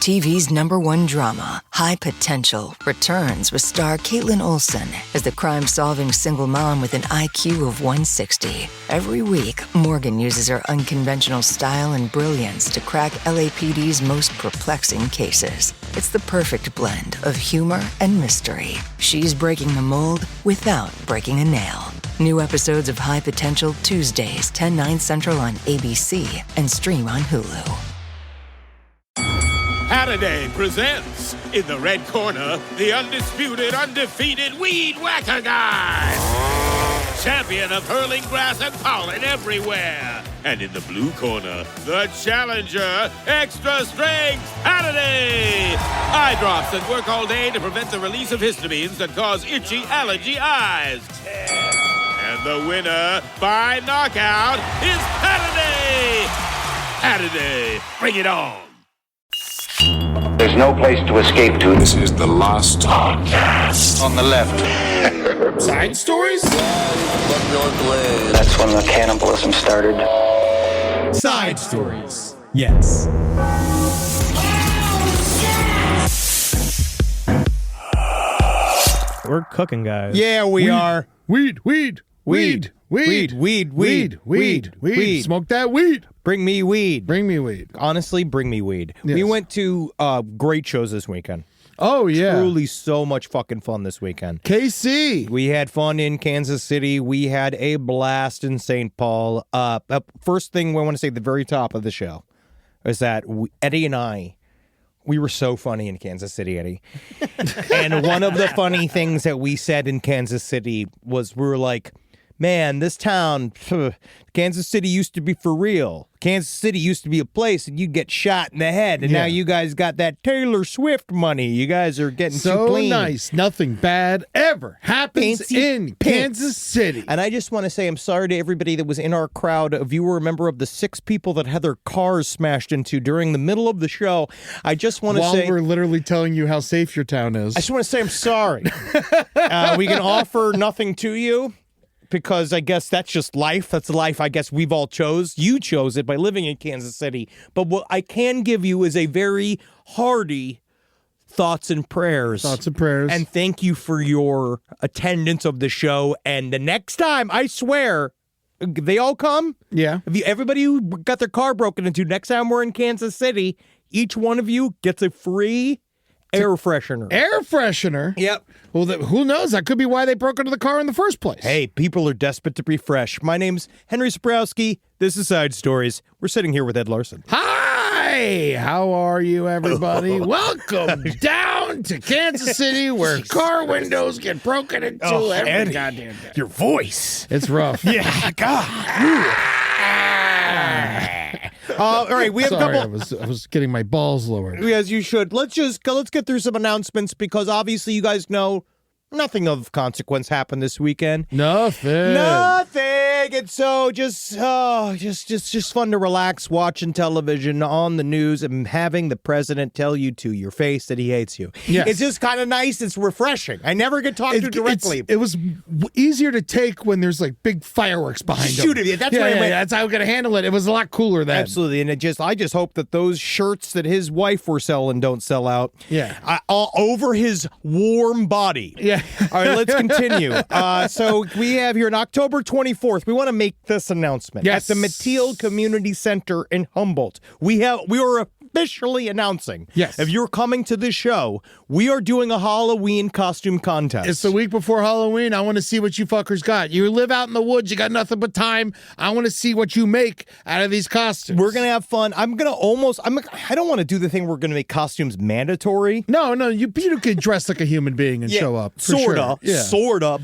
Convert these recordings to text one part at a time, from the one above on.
TV's #1 drama, High Potential, returns with star Caitlin Olsen as the crime-solving single mom with an IQ of 160. Every week, Morgan uses her unconventional style and brilliance to crack LAPD's most perplexing cases. It's the perfect blend of humor and mystery. She's breaking the mold without breaking a nail. New episodes of High Potential Tuesdays, 10/9 Central on ABC and stream on Hulu. Saturday presents, in the red corner, the undisputed, undefeated Weed Whacker Guy. Champion of hurling grass and pollen everywhere. And in the blue corner, the challenger, extra strength Saturday. Eye drops that work all day to prevent the release of histamines that cause itchy allergy eyes. And the winner by knockout is Saturday. Saturday, bring it on. There's no place to escape to. This is the last podcast. On the left. Side stories? That's when the cannibalism started. Side stories. Yes. We're cooking, guys. Yeah, we are. Weed. Smoke that weed. Bring me weed. Bring me weed. Honestly, bring me weed. Yes. We went to great shows this weekend. Oh, yeah. Truly so much fucking fun this weekend. KC. We had fun in Kansas City. We had a blast in St. Paul. First thing we want to say at the very top of the show is that Eddie and I, we were so funny in Kansas City, Eddie. And one of the funny things that we said in Kansas City was we were like, man, this town, Kansas City used to be for real. Kansas City used to be a place and you'd get shot in the head. And now you guys got that Taylor Swift money. You guys are getting too clean. So nice. Nothing bad ever happens in Kansas City. And I just want to say I'm sorry to everybody that was in our crowd. If you were a member of the 6 people that had their cars smashed into during the middle of the show, I just want to say... While we're literally telling you how safe your town is. I just want to say I'm sorry. We can offer nothing to you. Because I guess that's just life. That's the life I guess we've all chose. You chose it by living in Kansas City. But what I can give you is a very hearty thoughts and prayers. Thoughts and prayers. And thank you for your attendance of the show. And the next time, I swear, they all come. Yeah. Everybody who got their car broken into, next time we're in Kansas City, each one of you gets a free air freshener. Air freshener? Yep. Well, who knows? That could be why they broke into the car in the first place. Hey, people are desperate to be fresh. My name's Henry Sabrowski. This is Side Stories. We're sitting here with Ed Larson. Hi! How are you, everybody? Welcome down to Kansas City, where car windows get broken into every Eddie, goddamn day. Your voice. It's rough. Yeah, God. All right, we have Sorry, a couple. I was getting my balls lowered. As you should. Let's get through some announcements because obviously you guys know nothing of consequence happened this weekend. Nothing. And so just fun to relax watching television on the news and having the president tell you to your face that he hates you. Yes. It's just kind of nice. It's refreshing. I never get talked to directly. It was easier to take when there's like big fireworks behind him. Shoot it. That's that's how I'm going to handle it. It was a lot cooler then. Absolutely. And I just hope that those shirts that his wife were selling don't sell out. Yeah. All over his warm body. Yeah. All right, let's continue. So we have here on October 24th, we want to make this announcement. Yes. At the Mateel Community Center in Humboldt, we are officially announcing. Yes. If you're coming to this show, we are doing a Halloween costume contest. It's the week before Halloween. I want to see what you fuckers got. You live out in the woods. You got nothing but time. I want to see what you make out of these costumes. We're going to have fun. I don't want to do the thing we're going to make costumes mandatory. No, you could dress like a human being and show up. Sorta.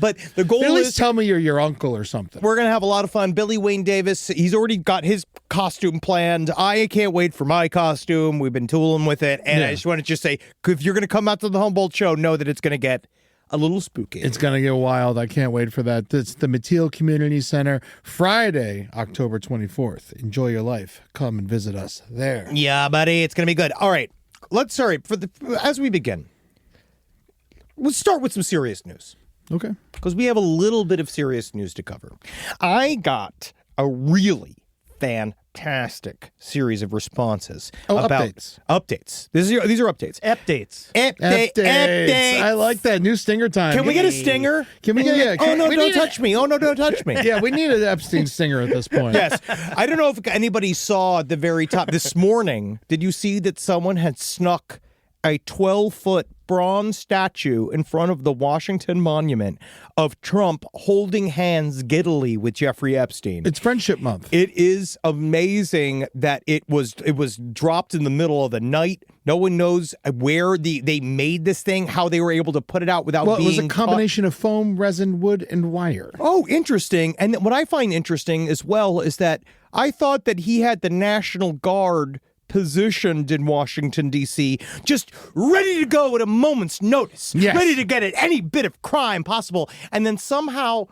But the goal at least is... tell me you're your uncle or something. We're going to have a lot of fun. Billy Wayne Davis, he's already got his costume planned. I can't wait for my costume. We've been tooling with it. And I just want to say, if you're going to come out to the Humboldt show, know that it's going to get a little spooky. It's going to get wild. I can't wait for that. It's the Mateel Community Center, Friday, October 24th. Enjoy your life. Come and visit us there. Yeah, buddy. It's going to be good. All right. As we begin, let's start with some serious news. Okay. Because we have a little bit of serious news to cover. I got a really fantastic fantastic series of responses. Updates. These are updates. Updates. I like that. New stinger time. Can we get a stinger? Can we get? Oh no! Don't touch me! Oh no! Don't touch me! Yeah, we need an Epstein stinger at this point. Yes. I don't know if anybody saw at the very top this morning. Did you see that someone had snuck a 12-foot bronze statue in front of the Washington Monument of Trump holding hands giddily with Jeffrey Epstein? It's Friendship Month. It is amazing that it was dropped in the middle of the night. No one knows where they made this thing, how they were able to put it out without being It was a combination of foam, resin, wood, and wire. Oh, interesting. And what I find interesting as well is that I thought that he had the National Guard positioned in Washington, D.C., just ready to go at a moment's notice, ready to get at any bit of crime possible. And then somehow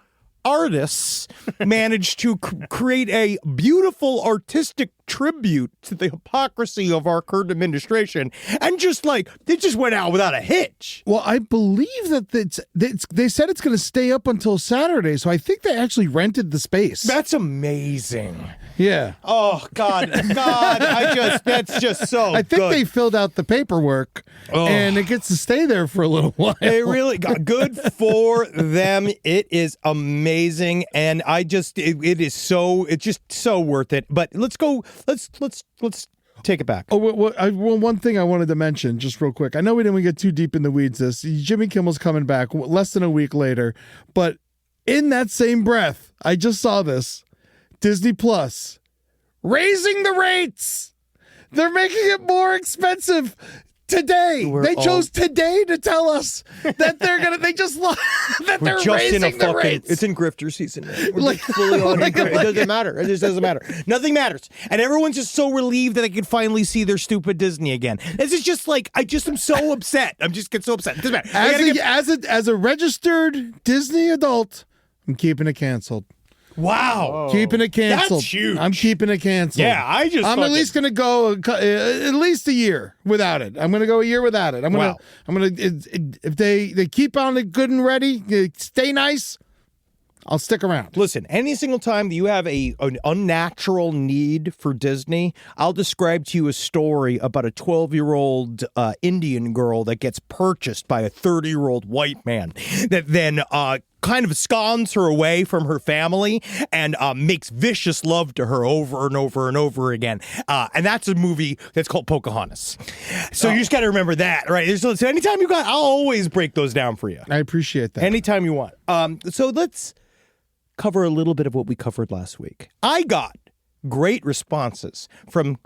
artists managed to create a beautiful artistic tribute to the hypocrisy of our current administration, and they just went out without a hitch. Well, I believe that they said it's going to stay up until Saturday, so I think they actually rented the space. That's amazing. Yeah. Oh God, that's just so. I think they filled out the paperwork, and it gets to stay there for a little while. It really got good for them. It is amazing, and it's just so worth it. But let's go. Let's take it back. One thing I wanted to mention, just real quick. I know we didn't get too deep in the weeds. Jimmy Kimmel's coming back less than a week later, but in that same breath, I just saw this. Disney Plus raising the rates. They're making it more expensive today. They chose today to tell us that they're raising the rates. It's in grifter season. We're fully on it doesn't matter. It just doesn't matter. Nothing matters. And everyone's just so relieved that they can finally see their stupid Disney again. This is just I'm so upset. I'm just get so upset. It doesn't matter. As a registered Disney adult, I'm keeping it canceled. Wow. Keeping it canceled. That's huge. I'm keeping it canceled. Yeah, I'm at least going to go at least a year without it. I'm going to go a year without it. I'm going to if they keep on it good and ready, stay nice, I'll stick around. Listen, any single time that you have an unnatural need for Disney, I'll describe to you a story about a 12-year-old Indian girl that gets purchased by a 30-year-old white man that then kind of scones her away from her family and makes vicious love to her over and over and over again. And that's a movie that's called Pocahontas. So you just got to remember that, right? So anytime you got, I'll always break those down for you. I appreciate that. Anytime you want. So let's cover a little bit of what we covered last week. I got great responses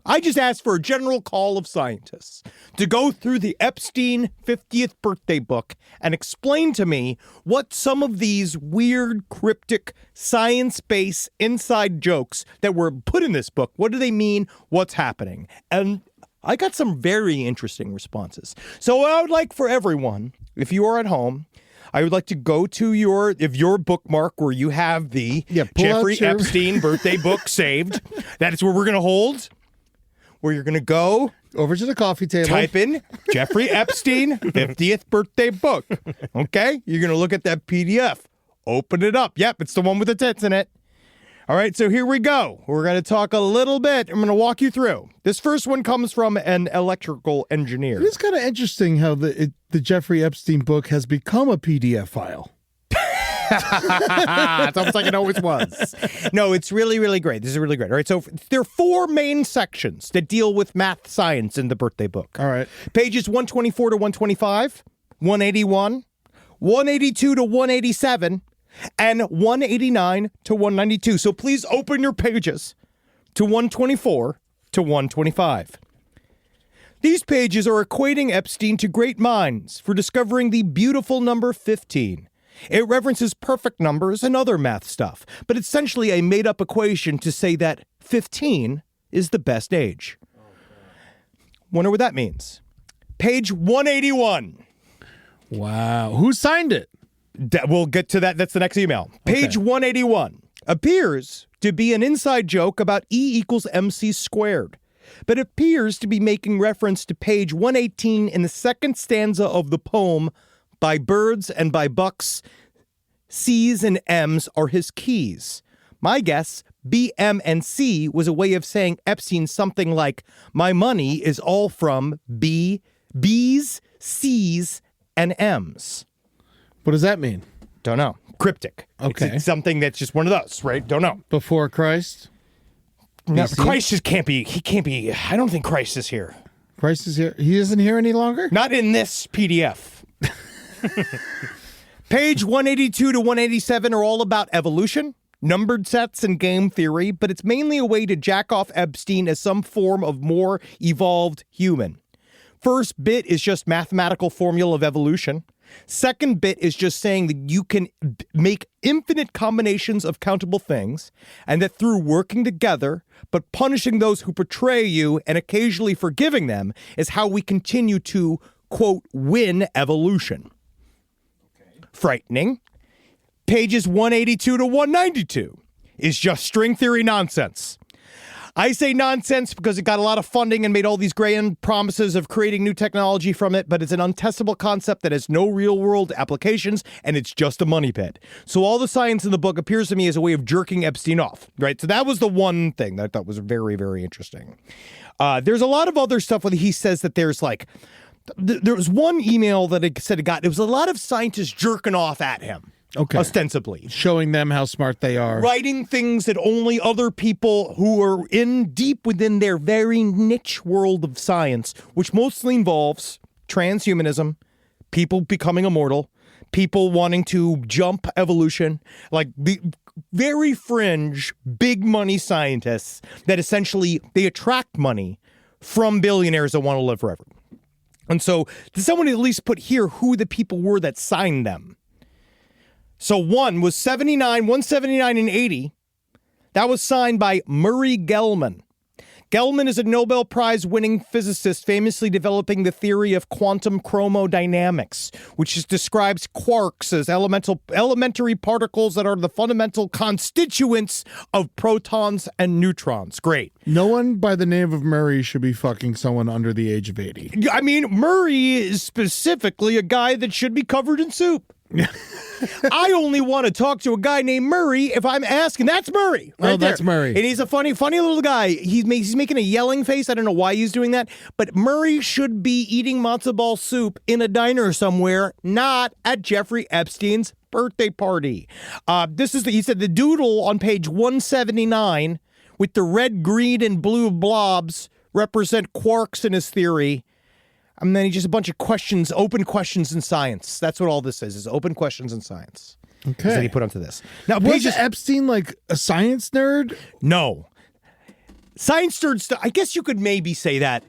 I just asked for a general call of scientists to go through the Epstein 50th birthday book and explain to me what some of these weird, cryptic, science-based inside jokes that were put in this book, what do they mean? What's happening? And I got some very interesting responses. So I would like for everyone, if you are at home, I would like to go to your bookmark where you have the Jeffrey Epstein birthday book saved. That is where we're going to hold, where you're going to go. Over to the coffee table. Type in Jeffrey Epstein 50th birthday book. Okay? You're going to look at that PDF. Open it up. Yep, it's the one with the tits in it. All right, so here we go. We're going to talk a little bit. I'm going to walk you through. This first one comes from an electrical engineer. It's kind of interesting how the Jeffrey Epstein book has become a PDF file. It's almost like it always was. No, it's really, really great. This is really great. All right, so there are 4 main sections that deal with math science in the birthday book. All right. Pages 124 to 125, 181, 182 to 187, and 189 to 192. So please open your pages to 124 to 125. These pages are equating Epstein to great minds for discovering the beautiful number 15. It references perfect numbers and other math stuff, but it's essentially a made-up equation to say that 15 is the best age. Wonder what that means. Page 181. Wow. Who signed it? We'll get to that. That's the next email. Page 181 appears to be an inside joke about E equals MC squared, but appears to be making reference to page 118 in the second stanza of the poem, By Birds and by Bucks, C's and M's are his keys. My guess, B, M, and C was a way of saying Epstein something like, my money is all from B's, C's, and M's. What does that mean? Don't know. Cryptic. Okay. It's something that's just one of those, right? Don't know. Before Christ? No, BC? Christ just can't be. He can't be. I don't think Christ is here. Christ is here. He isn't here any longer? Not in this PDF. Page 182 to 187 are all about evolution, numbered sets, and game theory, but it's mainly a way to jack off Epstein as some form of more evolved human. First bit is just mathematical formula of evolution. Second bit is just saying that you can make infinite combinations of countable things, and that through working together, but punishing those who betray you and occasionally forgiving them is how we continue to, quote, win evolution. Okay. Frightening. Pages 182 to 192 is just string theory nonsense. I say nonsense because it got a lot of funding and made all these grand promises of creating new technology from it, but it's an untestable concept that has no real-world applications, and it's just a money pit. So all the science in the book appears to me as a way of jerking Epstein off, right? So that was the one thing that I thought was very, very interesting. There's a lot of other stuff where he says that there's like, there was one email that it said it was a lot of scientists jerking off at him. Okay. Ostensibly. Showing them how smart they are. Writing things that only other people who are in deep within their very niche world of science, which mostly involves transhumanism, people becoming immortal, people wanting to jump evolution, like the very fringe, big money scientists that essentially they attract money from billionaires that want to live forever. And so, does someone at least put here who the people were that signed them? So one was 179 and 80. That was signed by Murray Gell-Mann. Gell-Mann is a Nobel Prize winning physicist famously developing the theory of quantum chromodynamics, which describes quarks as elementary particles that are the fundamental constituents of protons and neutrons. Great. No one by the name of Murray should be fucking someone under the age of 80. I mean, Murray is specifically a guy that should be covered in soup. I only want to talk to a guy named Murray if I'm asking. That's Murray. Right that's there. Murray. And he's a funny little guy. He's making a yelling face. I don't know why he's doing that. But Murray should be eating matzo ball soup in a diner somewhere, not at Jeffrey Epstein's birthday party. He said the doodle on page 179 with the red, green, and blue blobs represent quarks in his theory. And then just a bunch of questions, open questions in science. That's what all this is open questions in science. Okay. That he put onto this. Now, was Epstein like a science nerd? No. Science nerd, I guess you could maybe say that.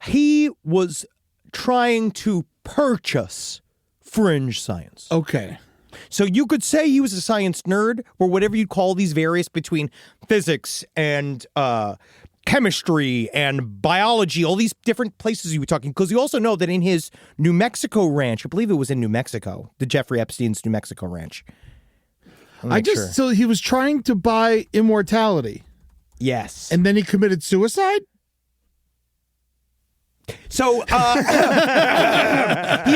He was trying to purchase fringe science. Okay. So you could say he was a science nerd, or whatever you call these various between physics and chemistry and biology, all these different places you were talking, because you also know that in his New Mexico ranch, I believe it was in New Mexico, the Jeffrey Epstein's New Mexico ranch. So he was trying to buy immortality. Yes. And then he committed suicide? So he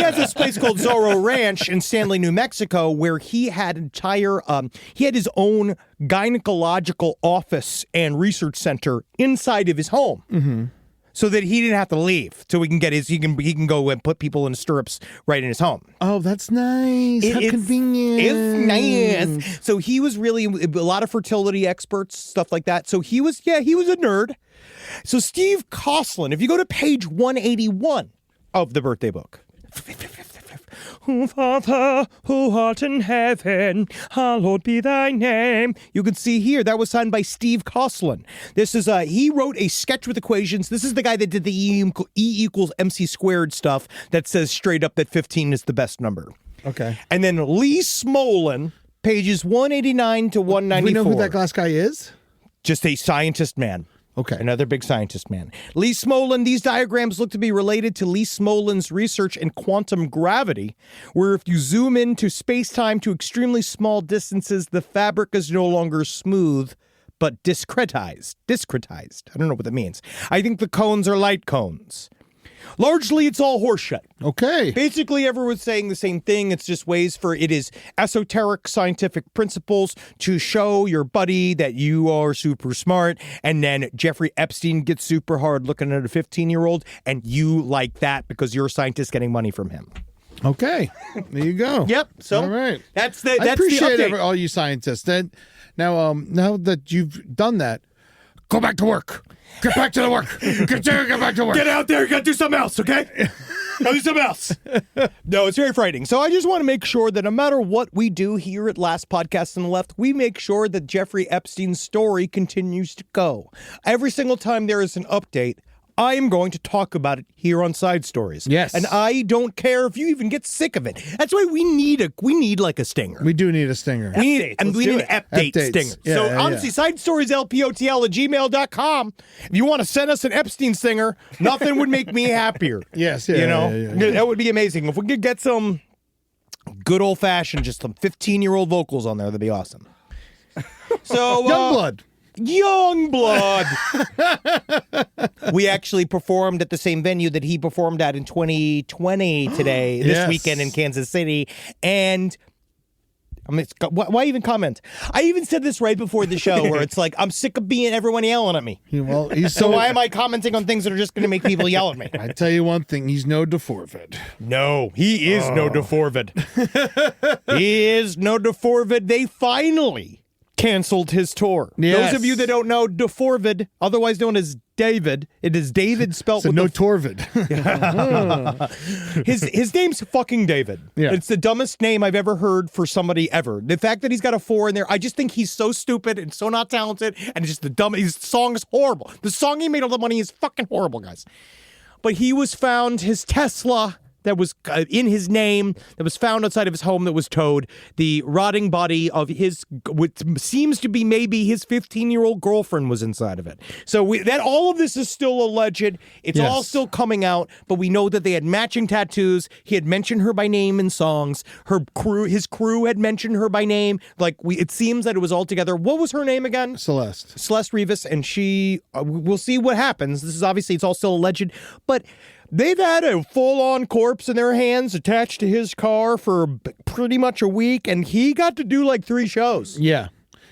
has this place called Zorro Ranch in Stanley, New Mexico, where he had his own gynecological office and research center inside of his home, so that he didn't have to leave. So he can go and put people in stirrups right in his home. Oh, that's nice. How convenient. It's nice. So he was really a lot of fertility experts, stuff like that. So he was a nerd. So Steve Coslin, if you go to page 181 of the birthday book. Oh, Father, who art in heaven, hallowed be thy name. You can see here, that was signed by Steve Coslin. This is, he wrote a sketch with equations. This is the guy that did the E equals MC squared stuff that says straight up that 15 is the best number. Okay. And then Lee Smolin, pages 189 to 194. Do we know who that last guy is? Just a scientist man. Okay. Another big scientist man. Lee Smolin, these diagrams look to be related to Lee Smolin's research in quantum gravity, where if you zoom into space-time to extremely small distances, the fabric is no longer smooth, but discretized. Discretized. I don't know what that means. I think the cones are light cones. Largely, it's all horseshit. Okay. Basically, everyone's saying the same thing. It's just ways for it is esoteric scientific principles to show your buddy that you are super smart. And then Jeffrey Epstein gets super hard looking at a 15-year-old, and you like that because you're a scientist getting money from him. Okay. There you go. Yep. So all right. That's the I appreciate the update. all you scientists. And now that you've done that, go back to work. Get back to the work. Get back to work. Get out there. You got to do something else, okay? Go do something else. No, it's very frightening. So I just want to make sure that no matter what we do here at Last Podcast on the Left, we make sure that Jeffrey Epstein's story continues to go. Every single time there is an update, I am going to talk about it here on Side Stories. Yes. And I don't care if you even get sick of it. That's why we need like a stinger. We do need a stinger. We need an update Updates. stinger. Yeah, So yeah, honestly, yeah. sidestorieslpotl@gmail.com. If you want to send us an Epstein stinger, nothing would make me happier. Yes, yeah, You know, yeah. that would be amazing. If we could get some good old fashioned, just some 15-year-old vocals on there, that'd be awesome. So Youngblood. Youngblood. We actually performed at the same venue that he performed at in 2020 today, this Yes. weekend in Kansas City. And I mean, why even comment? I even said this right before the show where it's like, I'm sick of being everyone yelling at me. Well, he's So why am I commenting on things that are just going to make people yell at me? I tell you one thing, he's no DeForvid. No, he is no DeForvid. He is no DeForvid. They finally canceled his tour. Yes. Those of you that don't know, DeForvid, otherwise known as David, it is David spelt So with no the Torvid. his name's fucking David. Yeah. It's the dumbest name I've ever heard for somebody ever. The fact that he's got a 4 in there, I just think he's so stupid and so not talented, and just the dumb. His song is horrible. The song he made all the money is fucking horrible, guys. But he was found, his Tesla that was in his name, that was found outside of his home that was towed. The rotting body of what seems to be maybe his 15-year-old girlfriend was inside of it. So all of this is still alleged. It's all Yes. still coming out, but we know that they had matching tattoos. He had mentioned her by name in songs. His crew had mentioned her by name. It seems that it was all together. What was her name again? Celeste Rivas, and she, we'll see what happens. This is obviously, it's all still alleged, but they've had a full-on corpse in their hands attached to his car for pretty much a week, and he got to do 3 shows. Yeah.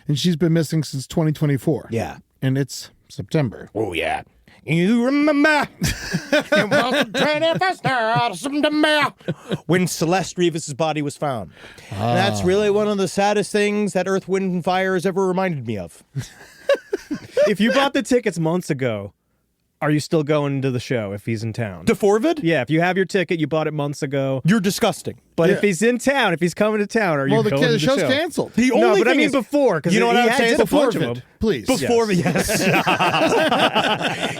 And she's been missing since 2024. Yeah. And it's September. Oh, yeah. You remember it was the 21st of September when Celeste Rivas' body was found. And that's really one of the saddest things that Earth, Wind, and Fire has ever reminded me of. If you bought the tickets months ago, are you still going to the show if he's in town? DeForvid? Yeah, if you have your ticket, you bought it months ago. You're disgusting. But Yeah. if he's in town, if he's coming to town, are you going to the show's show? canceled. The No, only but I thing mean is, before, because you know what I would say? did a bunch of DeForvid, them. please. Before, yes.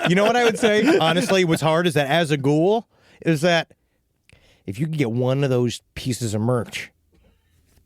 You know what I would say? Honestly, what's hard is that as a ghoul, is that if you could get one of those pieces of merch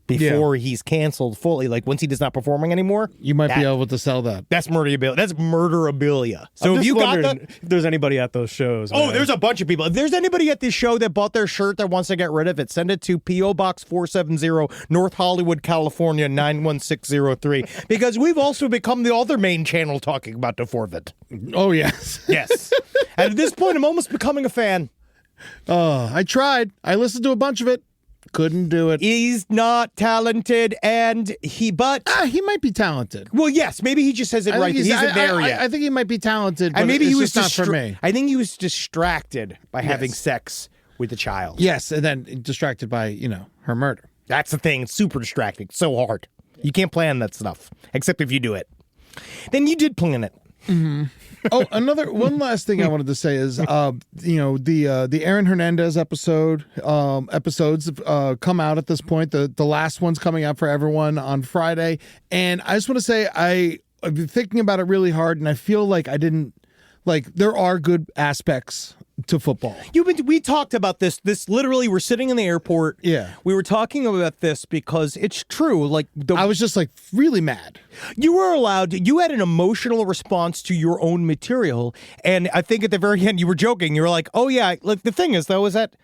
before he's canceled fully, once he does not performing anymore, You might be able to sell that. that's murderabilia. That's murderabilia. So I'm if just you got wondering that. if there's anybody at those shows. Oh, man. there's a bunch of people. If there's anybody at this show that bought their shirt that wants to get rid of it, send it to P.O. Box 470, North Hollywood, California, 91603. Because we've also become the other main channel talking about DeForvid. Oh, yes. Yes. And at this point, I'm almost becoming a fan. I tried. I listened to a bunch of it. Couldn't do it. He's not talented, and he might be talented. well, yes, maybe he just hasn't I right. think He isn't there I yet. think he might be talented, but and maybe it's he was just not for me. I think he was distracted by having Yes. sex with a child. Yes, and then distracted by, her murder. That's the thing. It's super distracting. It's so hard. You can't plan that stuff, except if you do it. Then you did plan it. Oh, one last thing I wanted to say is, the Aaron Hernandez episodes have come out at this point. The last one's coming out for everyone on Friday, and I just want to say I've been thinking about it really hard, and I feel like I didn't there are good aspects to football. We talked about this. This literally, we're sitting in the airport. Yeah. We were talking about this because it's true. I was just really mad. You were allowed, you had an emotional response to your own material. And I think at the very end, you were joking. You were like, oh, yeah. The thing is, though, is that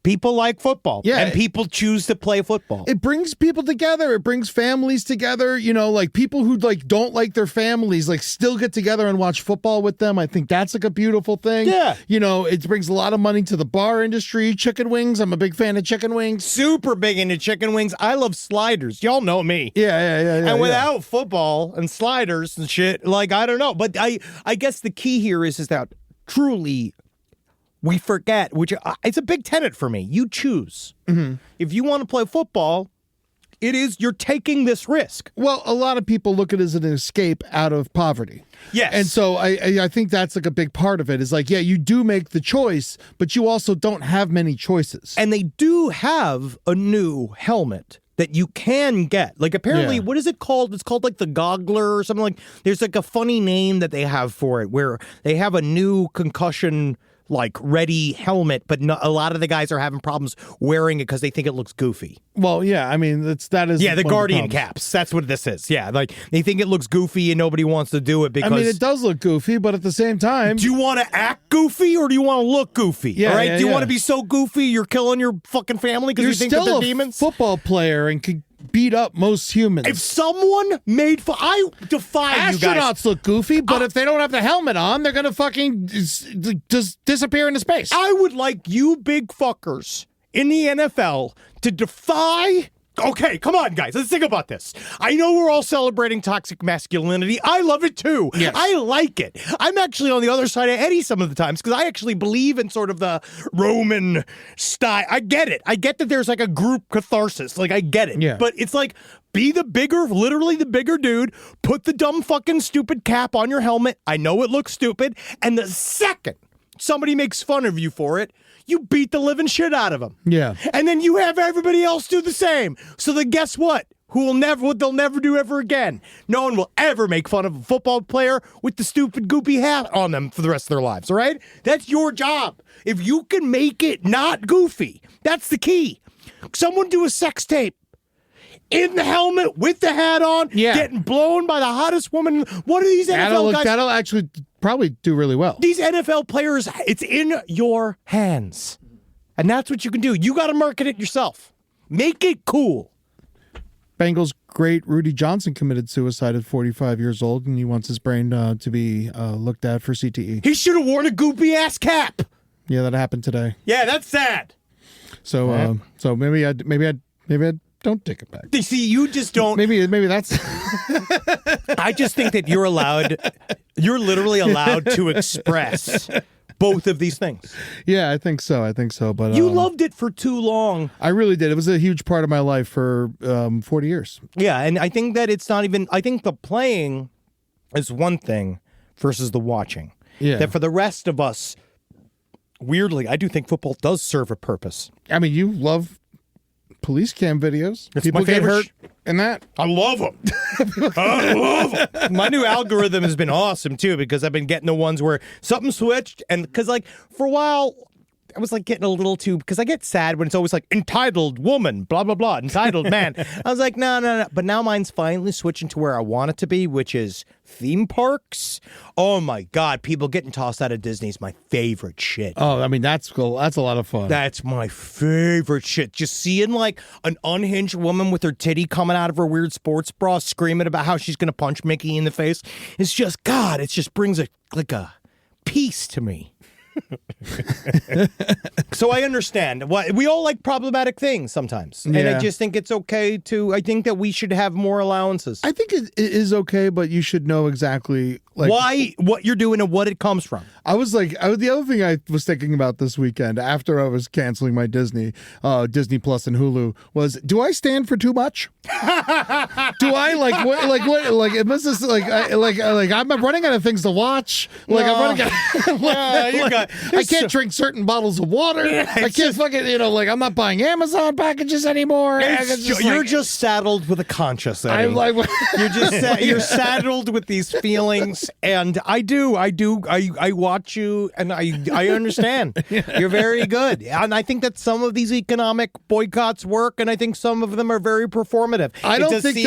People like football. Yeah. And people choose to play football. It brings people together. It brings families together. You know, like people who like don't like their families, like still get together and watch football with them. I think that's like a beautiful thing. Yeah. You know, it brings a lot of money to the bar industry. Chicken wings. I'm a big fan of chicken wings. Super big into chicken wings. I love sliders. Y'all know me. Yeah. And without football and sliders and shit, like, I don't know. But I guess the key here is that truly we forget, which it's a big tenet for me. You choose. Mm-hmm. If you want to play football, you're taking this risk. Well, a lot of people look at it as an escape out of poverty. Yes. And so I think that's like a big part of it is like, yeah, you do make the choice, but you also don't have many choices. And they do have a new helmet that you can get. Like, apparently, What is it called? It's called like the Goggler or something. Like, there's like a funny name that they have for it where they have a new concussion like ready helmet, but a lot of the guys are having problems wearing it because they think it looks goofy. Well, yeah, I mean, that is the one of Guardian problems. caps. That's what this is. Yeah, like they think it looks goofy and nobody wants to do it because. I mean, it does look goofy, but at the same time, do you want to act goofy or do you want to look goofy? Yeah, all right. yeah, do you yeah. want to be so goofy you're killing your fucking family because you think that still they're a demons? football player and can beat up most humans. If someone made I defy you guys. Astronauts look goofy, but if they don't have the helmet on, they're gonna fucking just disappear into space. I would like you big fuckers in the NFL to defy. Okay, come on, guys. Let's think about this. I know we're all celebrating toxic masculinity. I love it too. Yes. I like it. I'm actually on the other side of Eddie some of the times because I actually believe in sort of the Roman style. I get it. I get that there's like a group catharsis. Like, I get it. Yeah. But it's like, be literally the bigger dude. Put the dumb fucking stupid cap on your helmet. I know it looks stupid. And the second somebody makes fun of you for it, you beat the living shit out of them. Yeah. And then you have everybody else do the same. So then guess what? What they'll never do ever again. No one will ever make fun of a football player with the stupid goopy hat on them for the rest of their lives, all right? That's your job. If you can make it not goofy, that's the key. Someone do a sex tape. In the helmet, with the hat on, getting blown by the hottest woman. What are these NFL guys? That'll actually probably do really well. These NFL players, it's in your hands. And that's what you can do. You got to market it yourself. Make it cool. Bengals great Rudy Johnson committed suicide at 45 years old, and he wants his brain to be looked at for CTE. He should have worn a goopy ass cap. Yeah, that happened today. Yeah, that's sad. So, so maybe I don't take it back. You see, you just don't. Maybe that's. I just think that you're literally allowed to express both of these things. Yeah, I think so. But you loved it for too long. I really did. It was a huge part of my life for 40 years. Yeah, and I think that it's not even. I think the playing is one thing versus the watching. Yeah. That for the rest of us, weirdly, I do think football does serve a purpose. I mean, you love police cam videos. It's People my get favorite. hurt in that. I love them. I love them. My new algorithm has been awesome, too, because I've been getting the ones where something switched. And because, like, for a while, I was, like, getting a little too, because I get sad when it's always, like, entitled woman, blah, blah, blah, entitled man. I was like, no. But now mine's finally switching to where I want it to be, which is theme parks. Oh, my God. People getting tossed out of Disney is my favorite shit. Oh, I mean, that's cool. That's a lot of fun. That's my favorite shit. Just seeing like an unhinged woman with her titty coming out of her weird sports bra screaming about how she's going to punch Mickey in the face. It's just, God, it just brings a peace to me. So I understand. We all like problematic things sometimes. And I just think it's okay I think that we should have more allowances. I think it is okay, but you should know exactly why, what you're doing and what it comes from. the other thing I was thinking about this weekend after I was canceling my Disney Plus and Hulu was, do I stand for too much? Do I I'm running out of things to watch. Like I'm running out. I can't drink certain bottles of water. I can't I'm not buying Amazon packages anymore. You're just saddled with a conscience. I'm like, you're saddled with these feelings Yes, and I watch you, and I understand. You're very good, and I think that some of these economic boycotts work, and I think some of them are very performative. I don't think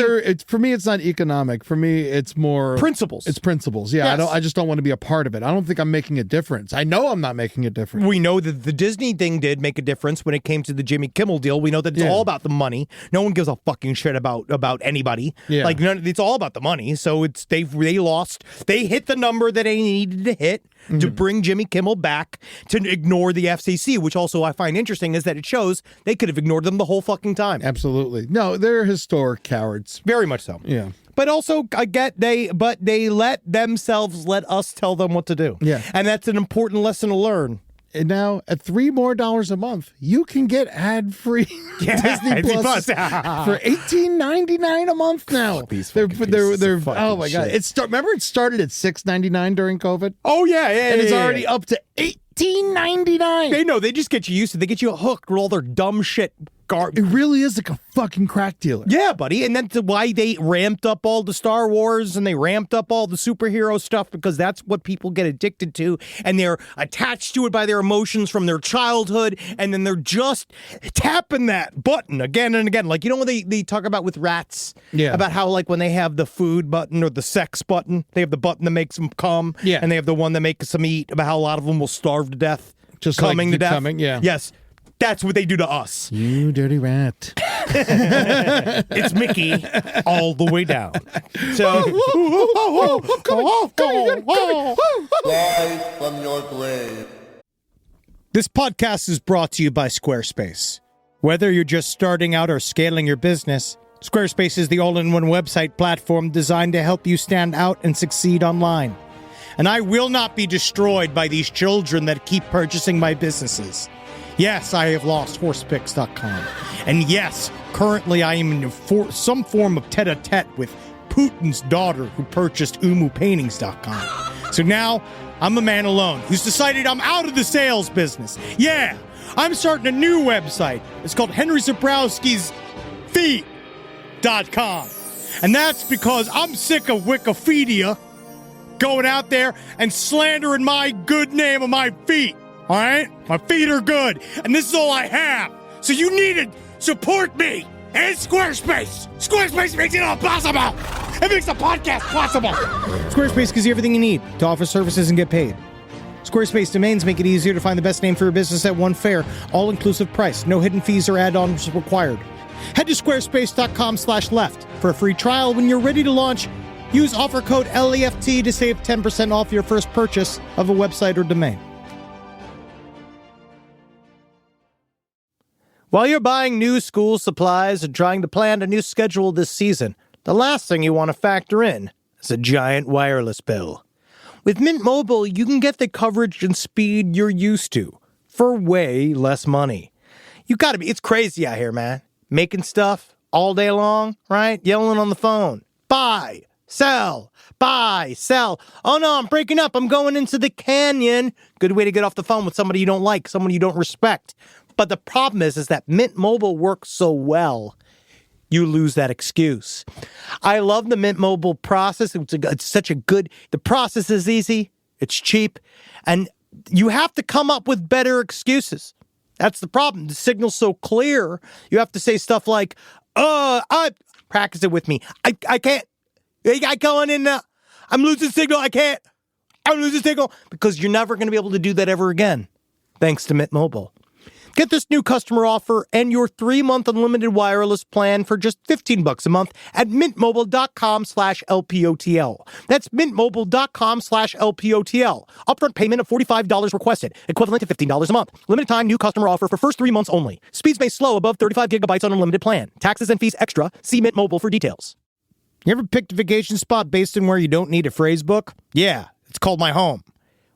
for me, it's not economic. For me, it's more principles. It's principles. Yeah, Yes. I just don't want to be a part of it. I don't think I'm making a difference. I know I'm not making a difference. We know that the Disney thing did make a difference when it came to the Jimmy Kimmel deal. We know that it's all about the money. No one gives a fucking shit about anybody. Yeah. Like it's all about the money. So they hit the number that they needed to hit to bring Jimmy Kimmel back, to ignore the FCC, which also I find interesting is that it shows they could have ignored them the whole fucking time. Absolutely. No, they're historic cowards. Very much so. Yeah. But also, they let themselves let us tell them what to do. Yeah. And that's an important lesson to learn. And now, at $3 more a month, you can get ad-free Disney Plus for $18.99 a month now. They're oh my god! Remember it started at $6.99 during COVID. Oh yeah, and it's already up to $18.99. They just get you used to. They get you hooked with all their dumb shit. It really is like a fucking crack dealer. Yeah, buddy. And that's why they ramped up all the Star Wars and they ramped up all the superhero stuff, because that's what people get addicted to. And they're attached to it by their emotions from their childhood. And then they're just tapping that button again and again. Like, you know when they talk about with rats? Yeah. About how, like, when they have the food button or the sex button, they have the button that makes them come. Yeah. And they have the one that makes them eat, about how a lot of them will starve to death. Just coming to death. Yeah. Yes. That's what they do to us. You dirty rat. It's Mickey all the way down. So, Rise from your grave. This podcast is brought to you by Squarespace. Whether you're just starting out or scaling your business, Squarespace is the all-in-one website platform designed to help you stand out and succeed online. And I will not be destroyed by these children that keep purchasing my businesses. Yes, I have lost horsepicks.com. And yes, currently I am in some form of tete-a-tete with Putin's daughter who purchased umupaintings.com. So now I'm a man alone who's decided I'm out of the sales business. Yeah, I'm starting a new website. It's called Henry Zabrowski's Feet.com. And that's because I'm sick of Wikipedia going out there and slandering my good name of my feet. All right? My feet are good, and this is all I have. So you need to support me and Squarespace. Squarespace makes it all possible. It makes the podcast possible. Squarespace gives you everything you need to offer services and get paid. Squarespace domains make it easier to find the best name for your business at one fair, all-inclusive price. No hidden fees or add-ons required. Head to squarespace.com/left for a free trial. When you're ready to launch, use offer code LEFT to save 10% off your first purchase of a website or domain. While you're buying new school supplies and trying to plan a new schedule this season, the last thing you want to factor in is a giant wireless bill. With Mint Mobile, you can get the coverage and speed you're used to for way less money. It's crazy out here, man. Making stuff all day long, right? Yelling on the phone. Buy, sell, buy, sell. Oh no, I'm breaking up. I'm going into the canyon. Good way to get off the phone with somebody you don't like, someone you don't respect. But the problem is that Mint Mobile works so well, you lose that excuse. I love the Mint Mobile process. The process is easy, it's cheap, and you have to come up with better excuses. That's the problem. The signal's so clear, you have to say stuff like, practice it with me. I can't. I going in now. I'm losing signal. I'm losing signal. Because you're never going to be able to do that ever again, thanks to Mint Mobile. Get this new customer offer and your 3-month unlimited wireless plan for just $15 a month at mintmobile.com/LPOTL. That's mintmobile.com/LPOTL. Upfront payment of $45 requested, equivalent to $15 a month. Limited time new customer offer for first 3 months only. Speeds may slow above 35 gigabytes on unlimited plan. Taxes and fees extra. See Mint Mobile for details. You ever picked a vacation spot based on where you don't need a phrase book? Yeah, it's called My Home.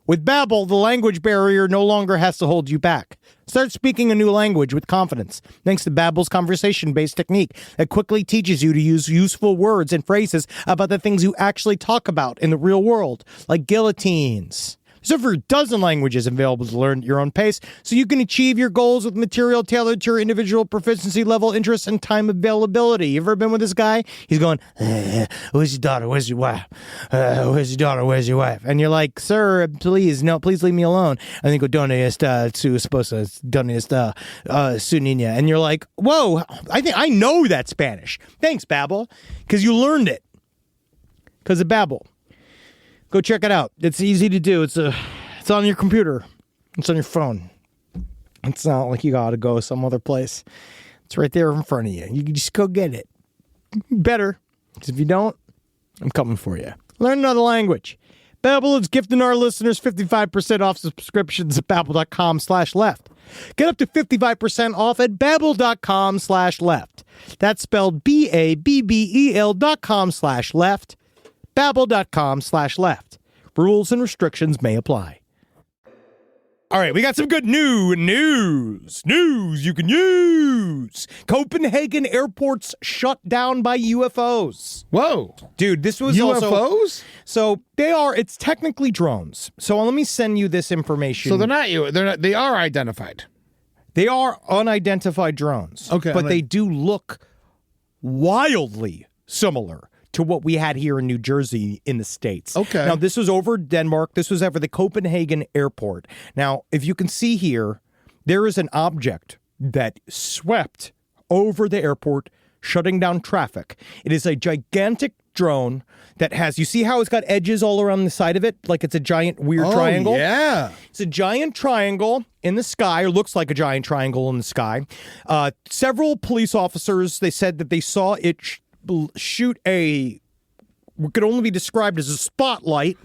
With Babbel, the language barrier no longer has to hold you back. Start speaking a new language with confidence, thanks to Babbel's conversation-based technique that quickly teaches you to use useful words and phrases about the things you actually talk about in the real world, like guillotines, There's over a dozen languages available to learn at your own pace, so you can achieve your goals with material tailored to your individual proficiency level, interests, and time availability. You ever been with this guy? He's going, where's your daughter? Where's your wife? Where's your daughter? Where's your wife? And you're like, sir, please leave me alone. I think donde está su esposa? Donde está su niña? And you're like, whoa, I know that Spanish. Thanks, Babbel, because you learned it. Because of Babbel. Go check it out. It's easy to do. It's on your computer. It's on your phone. It's not like you gotta go some other place. It's right there in front of you. You can just go get it. Better. Because if you don't, I'm coming for you. Learn another language. Babbel is gifting our listeners 55% off subscriptions at babbel.com/left. Get up to 55% off at babbel.com/left. That's spelled BABBEL.com/left. Babbel.com/left. Rules and restrictions may apply. All right, we got some good news. News you can use. Copenhagen airport's shut down by UFOs. Whoa. Dude, this was UFOs? So it's technically drones. So let me send you this information. So they are identified. They are unidentified drones. Okay. But they do look wildly similar to what we had here in New Jersey in the States. Okay. Now, this was over Denmark. This was over the Copenhagen airport. Now, if you can see here, there is an object that swept over the airport, shutting down traffic. It is a gigantic drone that has, you see how it's got edges all around the side of it? Like it's a giant weird triangle? Yeah. It's a giant triangle in the sky, or looks like a giant triangle in the sky. Several police officers, they said that they saw it shoot what could only be described as a spotlight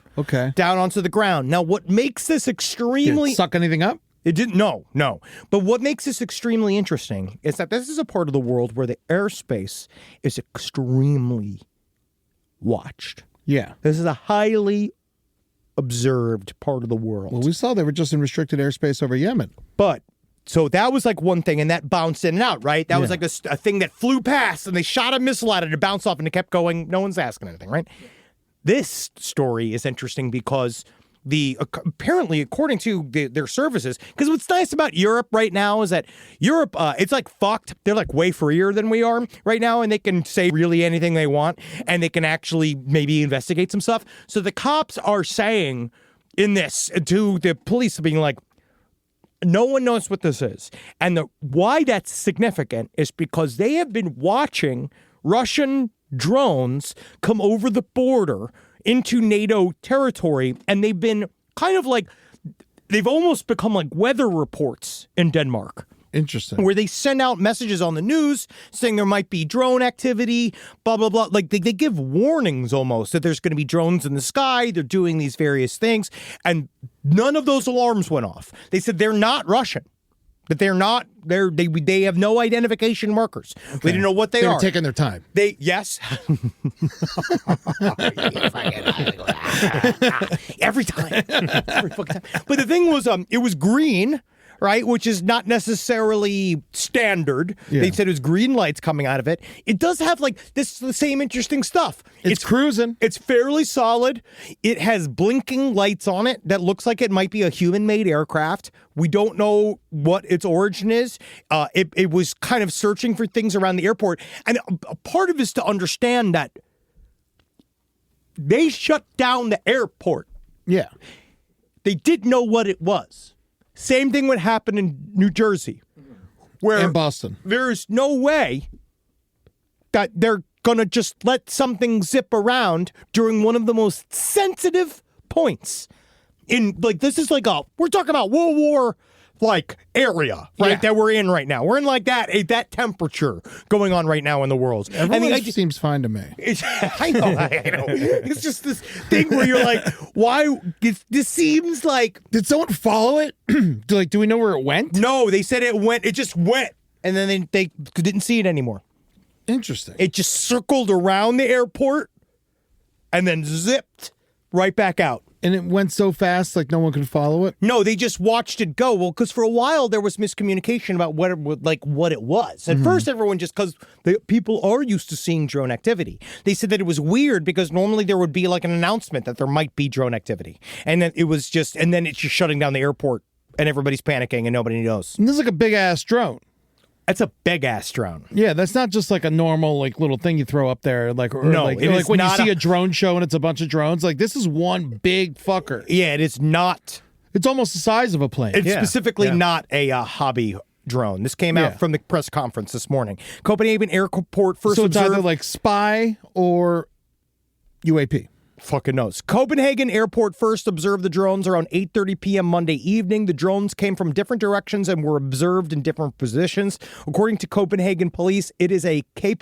down onto the ground. Now, what makes this extremely... Did it suck anything up? It didn't, no. But what makes this extremely interesting is that this is a part of the world where the airspace is extremely watched. Yeah. This is a highly observed part of the world. Well, we saw they were just in restricted airspace over Yemen. But... So that was like one thing, and that bounced in and out, right? That was like a thing that flew past, and they shot a missile at it, and it bounced off, and it kept going. No one's asking anything, right? This story is interesting because apparently, according to their services, because what's nice about Europe right now is that Europe, it's like fucked. They're like way freer than we are right now, and they can say really anything they want, and they can actually maybe investigate some stuff. So the cops are saying in this to the police, being like, no one knows what this is. And why that's significant is because they have been watching Russian drones come over the border into NATO territory, and they've been kind of like, they've almost become like weather reports in Denmark. Interesting. Where they send out messages on the news saying there might be drone activity, blah, blah, blah. Like they give warnings almost that there's going to be drones in the sky. They're doing these various things. And none of those alarms went off. They said they're not Russian. That they have no identification markers. Okay. They didn't know what they are. They're taking their time. Yes. Every time. Every fucking time. But the thing was, it was green, right? Which is not necessarily standard. Yeah. They said it was green lights coming out of it. It does have the same interesting stuff. It's cruising. It's fairly solid. It has blinking lights on it that looks like it might be a human-made aircraft. We don't know what its origin is. It was kind of searching for things around the airport. And a part of it is to understand that they shut down the airport. Yeah. They didn't know what it was. Same thing would happen in New Jersey. And Boston. There's no way that they're going to just let something zip around during one of the most sensitive points. This is we're talking about World War area, right? Yeah. That we're in right now. We're in that temperature going on right now in the world. Everything seems fine to me. I know. It's just this thing where you're like, why? This seems like. Did someone follow it? Do we know where it went? No, they said it went. It just went, and then they didn't see it anymore. Interesting. It just circled around the airport, and then zipped right back out. And it went so fast, like no one could follow it. No, they just watched it go. Well, because for a while there was miscommunication about what it was. At first, everyone just because people are used to seeing drone activity. They said that it was weird because normally there would be like an announcement that there might be drone activity, and then it's just shutting down the airport, and everybody's panicking, and nobody knows. And this is like a big ass drone. That's a big ass drone. Yeah, that's not just like a normal like little thing you throw up there, like it is like when you not see a drone show and it's a bunch of drones. Like this is one big fucker. Yeah, it is not. It's almost the size of a plane. It's specifically not a hobby drone. This came out from the press conference this morning. Copenhagen Airport first so it's observed. either like spy or UAP. Fucking knows. Copenhagen Airport first observed the drones around 8:30 p.m. Monday evening. The drones came from different directions and were observed in different positions. According to Copenhagen police, it is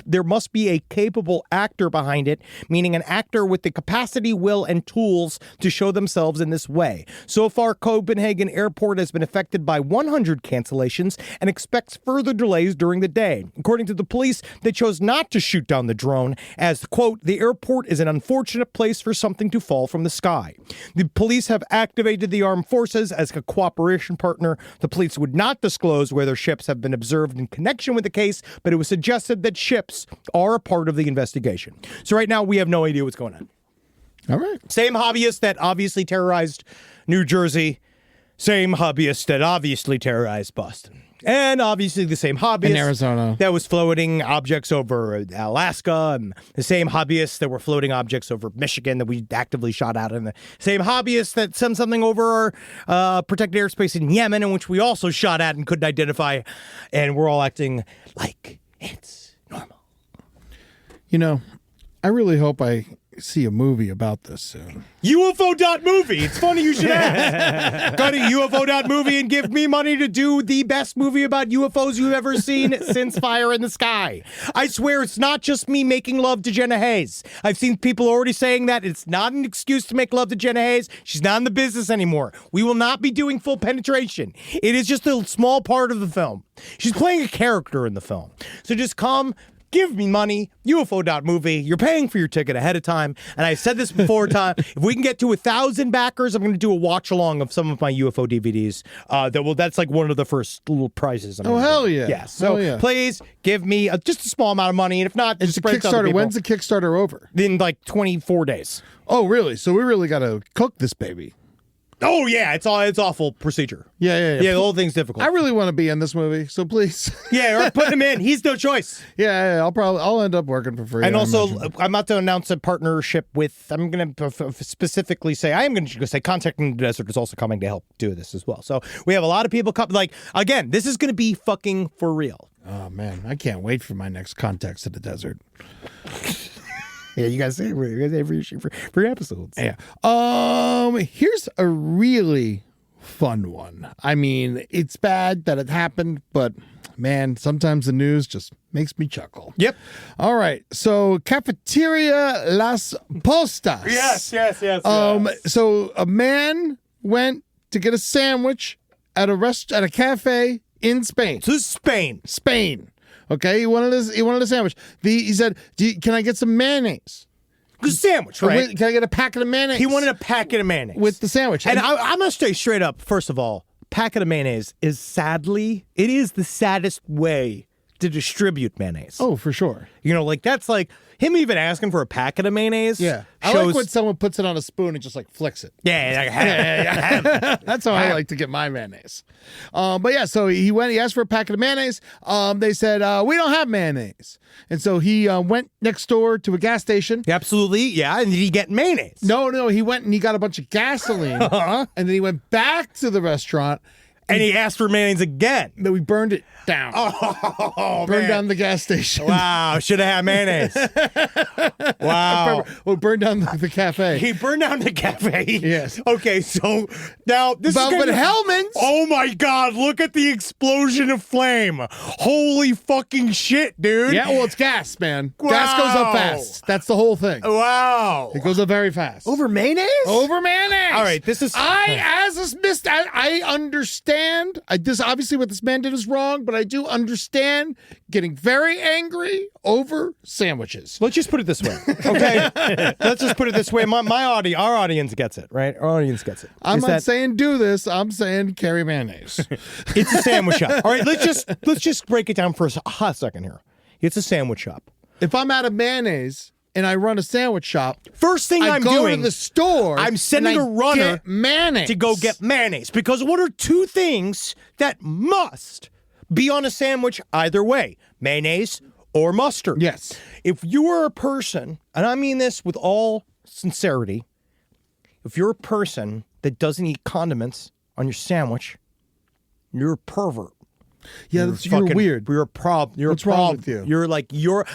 there must be a capable actor behind it, meaning an actor with the capacity, will, and tools to show themselves in this way. So far, Copenhagen Airport has been affected by 100 cancellations and expects further delays during the day. According to the police, they chose not to shoot down the drone as, quote, the airport is an unfortunate place for something to fall from the sky. The police have activated the armed forces as a cooperation partner. The police would not disclose whether ships have been observed in connection with the case, but it was suggested that ships are a part of the investigation. So right now we have no idea what's going on. All right. Same hobbyist that obviously terrorized New Jersey. Same hobbyist that obviously terrorized Boston. And obviously the same hobbyist in Arizona that was floating objects over Alaska, and the same hobbyists that were floating objects over Michigan that we actively shot out, and the same hobbyists that sent something over our protected airspace in Yemen, in which we also shot at and couldn't identify, and we're all acting like it's normal. You know, I really hope I see a movie about this soon. UFO.movie. It's funny you should ask. Go to UFO.movie and give me money to do the best movie about UFOs you've ever seen since Fire in the Sky. I swear it's not just me making love to Jenna Hayes. I've seen people already saying that it's not an excuse to make love to Jenna Hayes. She's not in the business anymore. We will not be doing full penetration. It is just a small part of the film. She's playing a character in the film. So just come, give me money, UFO.movie. You're paying for your ticket ahead of time. And I said this before, if we can get to 1,000 backers, I'm going to do a watch along of some of my UFO DVDs. That's like one of the first little prizes. Hell yeah. Yes. So please give me just a small amount of money. And if not, it's a Kickstarter. When's the Kickstarter over? In like 24 days. Oh, really? So we really got to cook this baby. Oh yeah, it's awful procedure. Yeah. The whole thing's difficult. I really want to be in this movie, so please. Yeah, or put him in. He's no choice. Yeah. I'll end up working for free. And also, I'm about to announce a partnership with. I'm going to specifically say Contacting the Desert is also coming to help do this as well. So we have a lot of people come. Like again, this is going to be fucking for real. Oh man, I can't wait for my next Contacts to the Desert. Yeah, you guys say free episodes. Yeah. Here's a really fun one. I mean, it's bad that it happened, but man, sometimes the news just makes me chuckle. Yep. All right. So, Cafeteria Las Postas. Yes. So a man went to get a sandwich at a cafe in Spain. To Spain. Okay, he wanted a sandwich. He said, "Can I get some mayonnaise?" The sandwich, right? Can I get a packet of mayonnaise? He wanted a packet of mayonnaise with the sandwich. And I'm gonna say straight up. First of all, packet of mayonnaise is the saddest way to distribute mayonnaise. Oh, for sure. You know, like that's like him even asking for a packet of mayonnaise. Yeah, I like when someone puts it on a spoon and just like flicks it. Yeah. That's how I like to get my mayonnaise. But yeah, so he asked for a packet of mayonnaise. They said, we don't have mayonnaise. And so he went next door to a gas station. Absolutely, yeah. And did he get mayonnaise? No, he went and he got a bunch of gasoline. And then he went back to the restaurant. And he asked for mayonnaise again. Then we burned it down. Burned down the gas station. Wow, should have had mayonnaise. Wow. Well, burned down the cafe. He burned down the cafe. Yes. Okay, so now this is but Hellman's. Oh my God! Look at the explosion of flame! Holy fucking shit, dude! Yeah, well, it's gas, man. Wow. Gas goes up fast. That's the whole thing. Wow. It goes up very fast. Over mayonnaise? Over mayonnaise. All right, this is. I understand understand. This obviously what this man did is wrong, but I do understand getting very angry over sandwiches. Let's just put it this way, okay? Let's just put it this way. Our audience gets it, right? Our audience gets it. I'm not saying do this. I'm saying carry mayonnaise. It's a sandwich shop. All right, let's just break it down for a hot second here. It's a sandwich shop. If I'm out of mayonnaise and I run a sandwich shop, first thing I'm go doing to the store. I'm sending a runner mayonnaise to go get mayonnaise, because what are two things that must be on a sandwich either way? Mayonnaise or mustard. Yes. If you are a person, and I mean this with all sincerity, if you're a person that doesn't eat condiments on your sandwich, you're a pervert. Yeah, you're weird. You're a problem. What's wrong with you?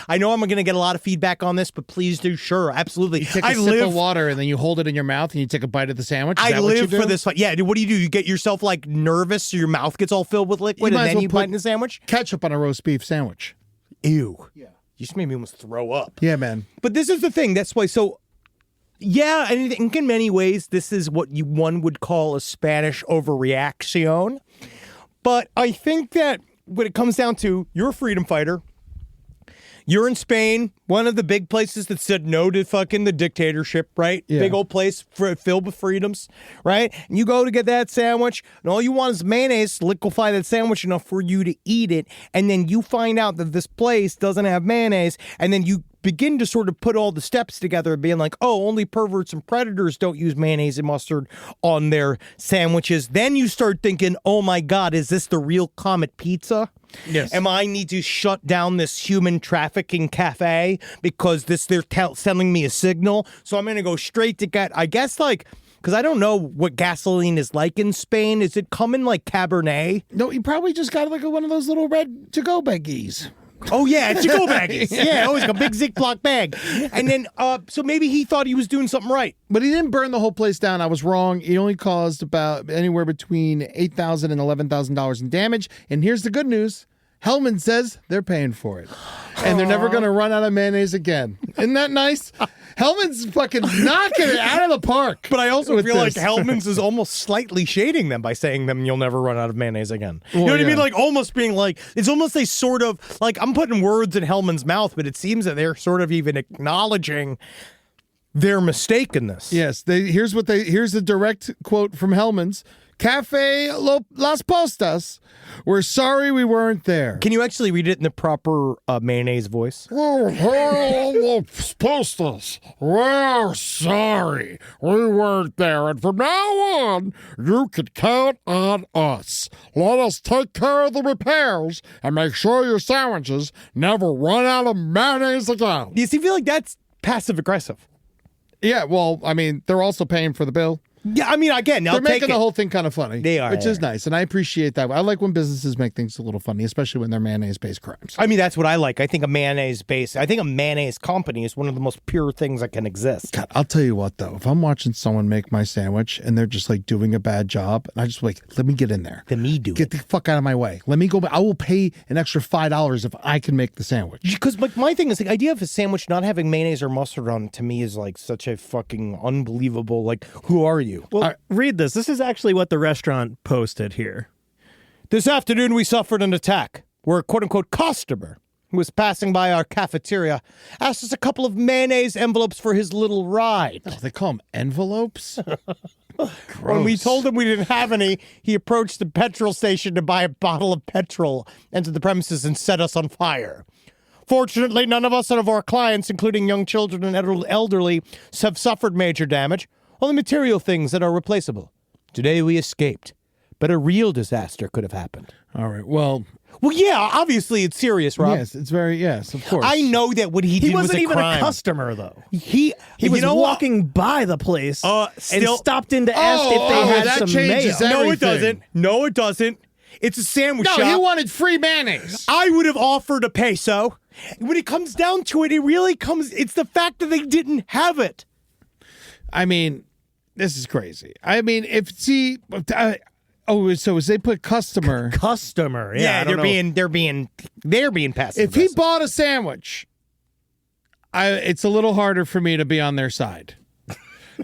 I know I'm going to get a lot of feedback on this, but please do. Sure, absolutely. You take a sip of water and then you hold it in your mouth and you take a bite of the sandwich. I live for this. Yeah. What do? You get yourself like nervous so your mouth gets all filled with liquid and then you bite in the sandwich? Ketchup on a roast beef sandwich. Ew. Yeah. You just made me almost throw up. Yeah, man. But this is the thing. That's why. So, yeah, and I think in many ways, this is what one would call a Spanish overreaction. But I think that when it comes down to, you're a freedom fighter. You're in Spain, one of the big places that said no to fucking the dictatorship, right? Yeah. Big old place filled with freedoms, right? And you go to get that sandwich, and all you want is mayonnaise to liquefy that sandwich enough for you to eat it. And then you find out that this place doesn't have mayonnaise, and then you begin to sort of put all the steps together, being like, oh, only perverts and predators don't use mayonnaise and mustard on their sandwiches. Then you start thinking, oh my God, is this the real Comet Pizza? Yes. Am I need to shut down this human trafficking cafe because they're sending me a signal? So I'm going to go straight to get, I guess, like, because I don't know what gasoline is like in Spain. Is it coming like Cabernet? No, you probably just got like one of those little red to-go baggies. Oh, yeah, to-go baggies. Yeah, always a big Ziploc bag. And then, so maybe he thought he was doing something right. But he didn't burn the whole place down. I was wrong. He only caused about anywhere between $8,000 and $11,000 in damage. And here's the good news. Hellman says they're paying for it. And they're never going to run out of mayonnaise again. Isn't that nice? Hellman's fucking knocking it out of the park. But I also feel like Hellman's is almost slightly shading them by saying them you'll never run out of mayonnaise again. You know what I mean? Like almost being like, it's almost a sort of, like I'm putting words in Hellman's mouth, but it seems that they're sort of even acknowledging their mistake in this. Yes. Here's the direct quote from Hellman's. Cafe Las Postas. We're sorry we weren't there. Can you actually read it in the proper mayonnaise voice? Oh, Las Postas. We're sorry we weren't there. And from now on, you can count on us. Let us take care of the repairs and make sure your sandwiches never run out of mayonnaise again. Do you feel like that's passive aggressive? Yeah, well, I mean, they're also paying for the bill. Yeah, I mean, again, they're making the whole thing kind of funny. They are, which is nice, and I appreciate that. I like when businesses make things a little funny, especially when they're mayonnaise-based crimes. I mean, that's what I like. I think a mayonnaise company is one of the most pure things that can exist. God, I'll tell you what, though. If I'm watching someone make my sandwich and they're just like doing a bad job, and I just like, let me get in there. Let me do Get the fuck out of my way. Let me go. I will pay an extra $5 if I can make the sandwich. Because my thing is the idea of a sandwich not having mayonnaise or mustard on it to me is like such a fucking unbelievable. Like, who are you? Well, read this. This is actually what the restaurant posted here. This afternoon, we suffered an attack where a quote-unquote customer who was passing by our cafeteria asked us a couple of mayonnaise envelopes for his little ride. Oh, they call them envelopes? When we told him we didn't have any, he approached the petrol station to buy a bottle of petrol, entered the premises, and set us on fire. Fortunately, none of us and of our clients, including young children and elderly, have suffered major damage. Only material things that are replaceable. Today we escaped, but a real disaster could have happened. All right, well, yeah, obviously it's serious, Rob. Yes, of course. I know that what he did was a crime. He wasn't even a customer, though. He was walking by the place and stopped in to ask if they had that some changes mayo. everything. No, it doesn't. It's a sandwich shop. No, he wanted free mayonnaise. I would have offered a peso. When it comes down to it, it's the fact that they didn't have it. I mean, this is crazy. I mean, so as they put customer, yeah, they're being passive. If he bought a sandwich, it's a little harder for me to be on their side.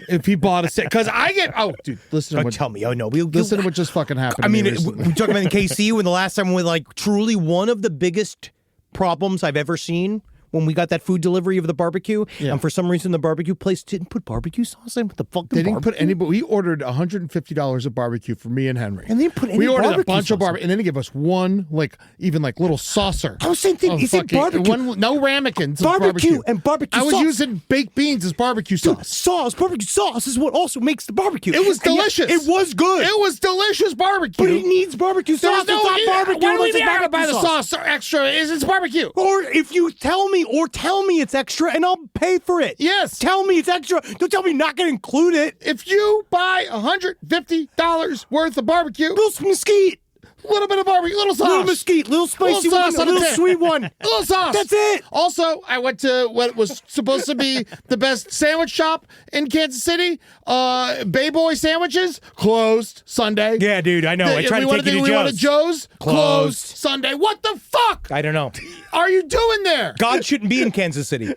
if he bought a because I get dude, listen to what Tell me. Oh no, listen to what just fucking happened. I mean, recently. we talking about in KC when the last time we like truly one of the biggest problems I've ever seen when we got that food delivery of the barbecue, and for some reason the barbecue place didn't put barbecue sauce in with the fucking. They didn't put any, but we ordered $150 of barbecue for me and Henry, and they didn't put any. We ordered a bunch sauce of barbecue, and then they gave us one little saucer. Oh, same thing. Is it barbecue? No ramekins. Barbecue and barbecue. I was sauce. using baked beans as barbecue sauce. Barbecue sauce is what also makes the barbecue. It was delicious. It was good. It was delicious barbecue. But it needs barbecue sauce. There's It's not barbecue. Why do we unless it's have to buy the barbecue sauce extra? It's barbecue. Or if you tell me it's extra, and I'll pay for it. Yes. Tell me it's extra. Don't tell me not going to include it. If you buy $150 worth of barbecue, Little mesquite. a little bit of barbecue, little sauce, Little mesquite, little spicy little one, sauce on a little tip. sweet one. little sauce. That's it. Also, I went to what was supposed to be the best sandwich shop in Kansas City. Bay Boy Sandwiches closed Sunday. Yeah, dude, I know. I tried to take you to We wanted Joe's Closed Sunday. What the fuck I don't know. are you doing there? God shouldn't be in Kansas City.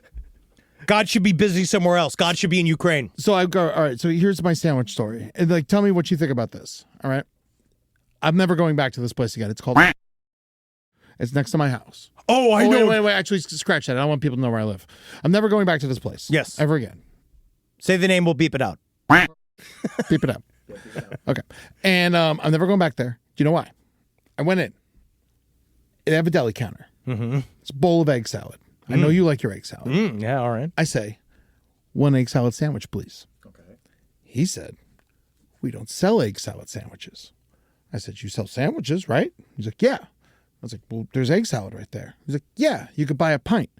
God should be busy somewhere else. God should be in Ukraine. So I go, all right, so here's my sandwich story. And tell me what you think about this. All right. I'm never going back to this place again. It's called It's next to my house. Oh, I know. Wait. Actually, scratch that. I don't want people to know where I live. I'm never going back to this place. Yes. Ever again. Say the name, we'll beep it out. Beep it up. Okay. And I'm never going back there. Do you know why? I went in. They have a deli counter. Mm-hmm. It's a bowl of egg salad. I know you like your egg salad. Yeah, all right. I say, 1 egg salad sandwich, please. Okay. He said, we don't sell egg salad sandwiches. I said, you sell sandwiches, right? He's like, yeah. I was like, well, there's egg salad right there. He's like, yeah, you could buy a pint.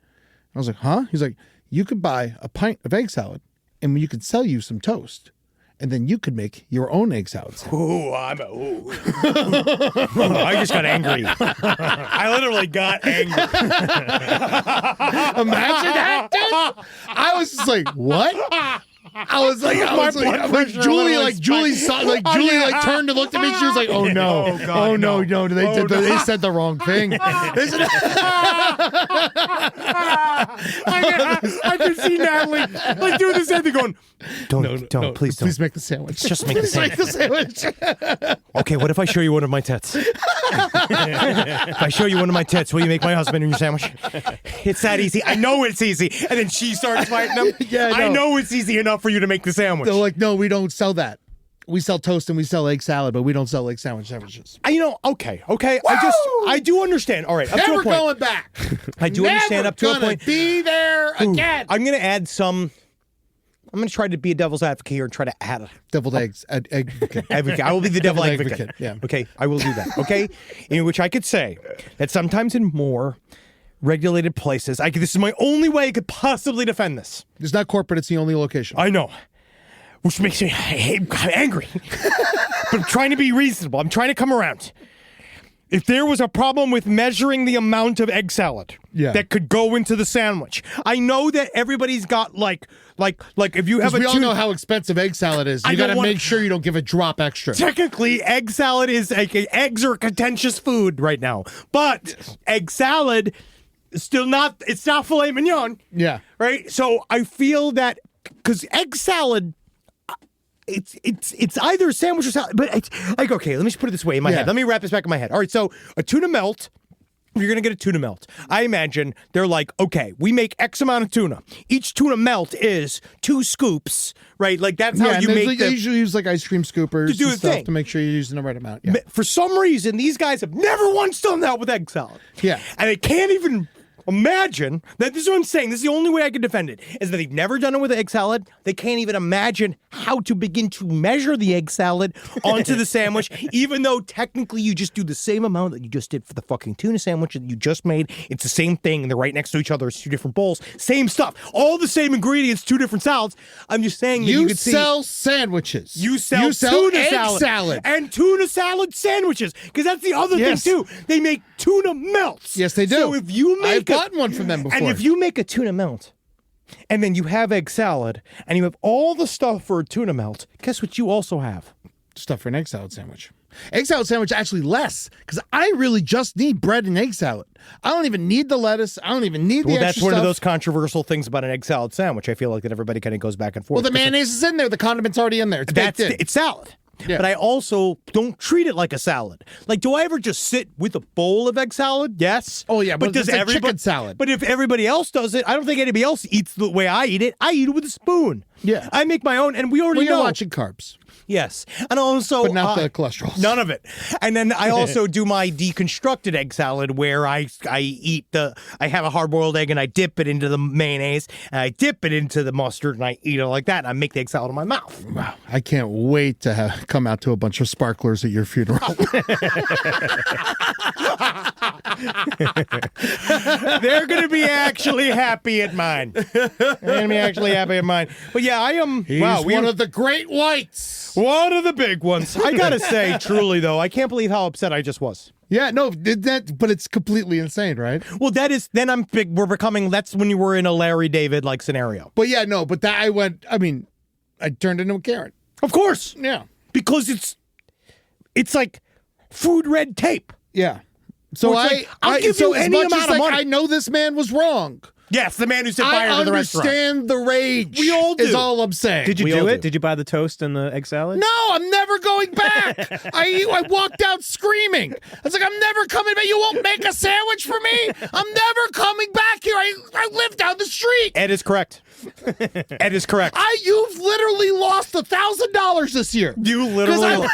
I was like, huh? He's like, you could buy a pint of egg salad and you could sell you some toast. And then you could make your own egg salad sandwich. Ooh, I just got angry. I literally got angry. Imagine that, dude. I was just like, what? I was like, Julie turned and looked at me. She was like, "Oh no, Oh, God, no, they said the wrong thing." I can see Natalie like doing this thing going, don't, please don't. Please make the sandwich. Just make the Please make the sandwich. Okay, what if I show you one of my tits? If I show you one of my tits, will you make my husband your sandwich? It's that easy. I know it's easy. And then she starts fighting them. Yeah, I know it's easy enough for you to make the sandwich. They're like, no, we don't sell that. We sell toast and we sell egg salad, but we don't sell egg sandwiches. Okay. I do understand. All right, up to Never a point. going back. I do understand up to a point. Be there again. I'm going to add some. I'm going to try to be a devil's advocate here and try to add Deviled eggs. Advocate. I will be the devil Deviled advocate. Yeah. Okay, I will do that. Okay, in which I could say that sometimes in more regulated places, this is my only way I could possibly defend this. It's not corporate. It's the only location. I know, which makes me angry. But I'm trying to be reasonable. I'm trying to come around. If there was a problem with measuring the amount of egg salad that could go into the sandwich, I know that everybody's got like if you have we all know how expensive egg salad is. You got to make sure you don't give a drop extra. Technically, egg salad is eggs are a contentious food right now, but egg salad is still not. It's not filet mignon. Yeah. Right. So I feel that because egg salad. It's either a sandwich or salad, but it's like, okay, let me just put it this way in my head. Let me wrap this back in my head. All right, so a tuna melt, you're going to get a tuna melt. I imagine they're like, okay, we make X amount of tuna. Each tuna melt is 2 scoops, right? Like that's how you make they usually use like ice cream scoopers to do and the stuff thing. to make sure you're using the right amount. Yeah. For some reason, these guys have never once done that with egg salad. Yeah. And they can't even imagine that. This is what I'm saying. This is the only way I can defend it, is that they've never done it with egg salad. They can't even imagine how to begin to measure the egg salad onto the sandwich, even though technically you just do the same amount that you just did for the fucking tuna sandwich that you just made. It's the same thing, and they're right next to each other. It's 2 different bowls. Same stuff. All the same ingredients, 2 different salads. I'm just saying that you could sell sandwiches. You sell tuna salad. And tuna salad sandwiches. Because that's the other thing, too. They make tuna melts. Yes, they do. So if you make I've gotten one from them before. And if you make a tuna melt, and then you have egg salad, and you have all the stuff for a tuna melt, guess what you also have? Stuff for an egg salad sandwich. Egg salad sandwich actually less because I really just need bread and egg salad. I don't even need the lettuce. I don't even need the extra that's one stuff. of those controversial things about an egg salad sandwich. I feel like that everybody kind of goes back and forth. Well, the mayonnaise is in there. The condiment's already in there. It's baked in. It's salad. Yeah. But I also don't treat it like a salad. Like, do I ever just sit with a bowl of egg salad? Yes. Oh, yeah, but does it's like everybody chicken salad. But if everybody else does it, I don't think anybody else eats the way I eat it. I eat it with a spoon. Yeah. I make my own, and we already Well, you're know. watching carbs. Yes. And also... But not the cholesterol. None of it. And then I also do my deconstructed egg salad where I have a hard-boiled egg and I dip it into the mayonnaise and I dip it into the mustard and I eat it like that and I make the egg salad in my mouth. Wow. I can't wait to come out to a bunch of sparklers at your funeral. They're going to be actually happy at mine. But yeah, I am... He's one of the great whites. One of the big ones. I got to say, truly, though, I can't believe how upset I just was. Yeah, no, but it's completely insane, right? Well, that's when you were in a Larry David-like scenario. But yeah, no, but I turned into a Karen. Of course. Yeah. Because it's like food red tape. Yeah. So I'll give you any amount of money. I know this man was wrong. Yes, the man who set fire to the restaurant. I understand the rage. We all do. Is all I'm saying. Did you We do all it? do. Did you buy the toast and the egg salad? No, I'm never going back. I walked out screaming. I was like, I'm never coming back. You won't make a sandwich for me? I'm never coming back here. I live down the street. Ed is correct. Ed is correct. You've literally lost $1,000 this year. You literally...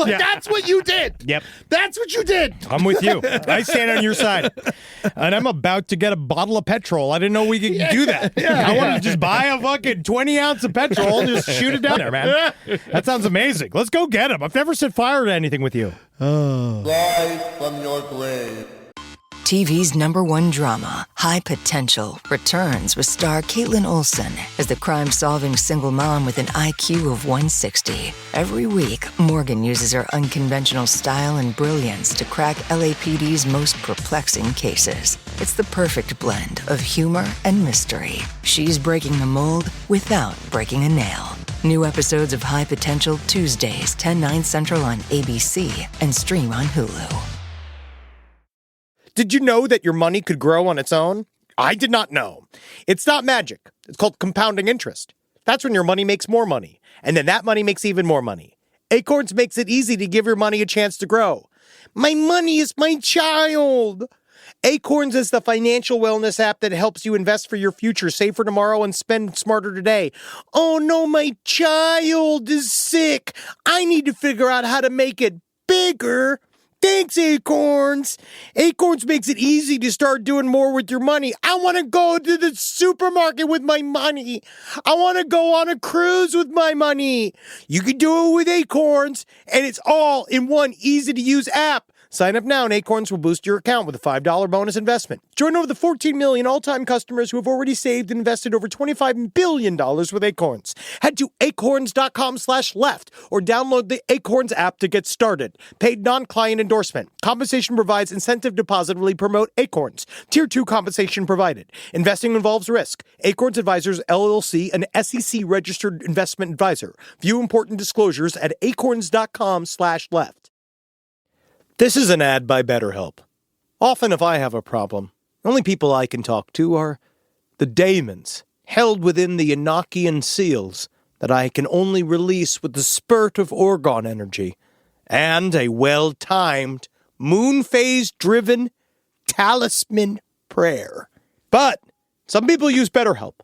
Yeah. That's what you did. Yep. That's what you did. I'm with you. I stand on your side. And I'm about to get a bottle of petrol. I didn't know we could do that. I want to just buy a fucking 20 ounce of petrol and just shoot it down there, man. That sounds amazing. Let's go get him. I've never set fire to anything with you. Rise from your grave. TV's #1 drama, High Potential, returns with star Caitlin Olsen as the crime-solving single mom with an IQ of 160. Every week, Morgan uses her unconventional style and brilliance to crack LAPD's most perplexing cases. It's the perfect blend of humor and mystery. She's breaking the mold without breaking a nail. New episodes of High Potential Tuesdays, 10/9 Central on ABC and stream on Hulu. Did you know that your money could grow on its own? I did not know. It's not magic. It's called compounding interest. That's when your money makes more money. And then that money makes even more money. Acorns makes it easy to give your money a chance to grow. My money is my child. Acorns is the financial wellness app that helps you invest for your future, save for tomorrow, and spend smarter today. Oh no, my child is sick. I need to figure out how to make it bigger. Thanks, Acorns. Acorns makes it easy to start doing more with your money. I want to go to the supermarket with my money. I want to go on a cruise with my money. You can do it with Acorns, and it's all in one easy-to-use app. Sign up now and Acorns will boost your account with a $5 bonus investment. Join over the 14 million all-time customers who have already saved and invested over $25 billion with Acorns. Head to acorns.com/left or download the Acorns app to get started. Paid non-client endorsement. Compensation provides incentive to positively promote Acorns. Tier 2 compensation provided. Investing involves risk. Acorns Advisors, LLC, an SEC-registered investment advisor. View important disclosures at acorns.com/left. This is an ad by BetterHelp. Often if I have a problem, the only people I can talk to are the daemons held within the Enochian seals that I can only release with the spurt of Orgon energy and a well-timed, moon phase-driven talisman prayer. But some people use BetterHelp.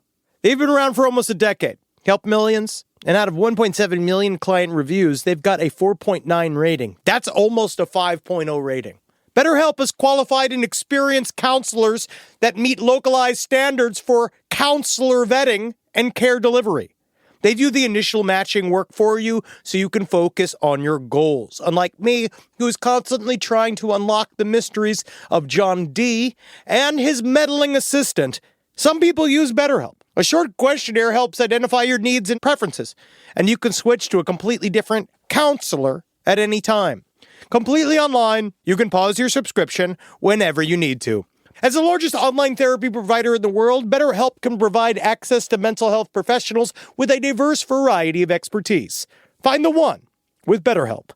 They've been around for almost a decade, helped millions, and out of 1.7 million client reviews, they've got a 4.9 rating. That's almost a 5.0 rating. BetterHelp has qualified and experienced counselors that meet localized standards for counselor vetting and care delivery. They do the initial matching work for you so you can focus on your goals. Unlike me, who is constantly trying to unlock the mysteries of John D. and his meddling assistant, some people use BetterHelp. A short questionnaire helps identify your needs and preferences, and you can switch to a completely different counselor at any time. Completely online, you can pause your subscription whenever you need to. As the largest online therapy provider in the world, BetterHelp can provide access to mental health professionals with a diverse variety of expertise. Find the one with BetterHelp.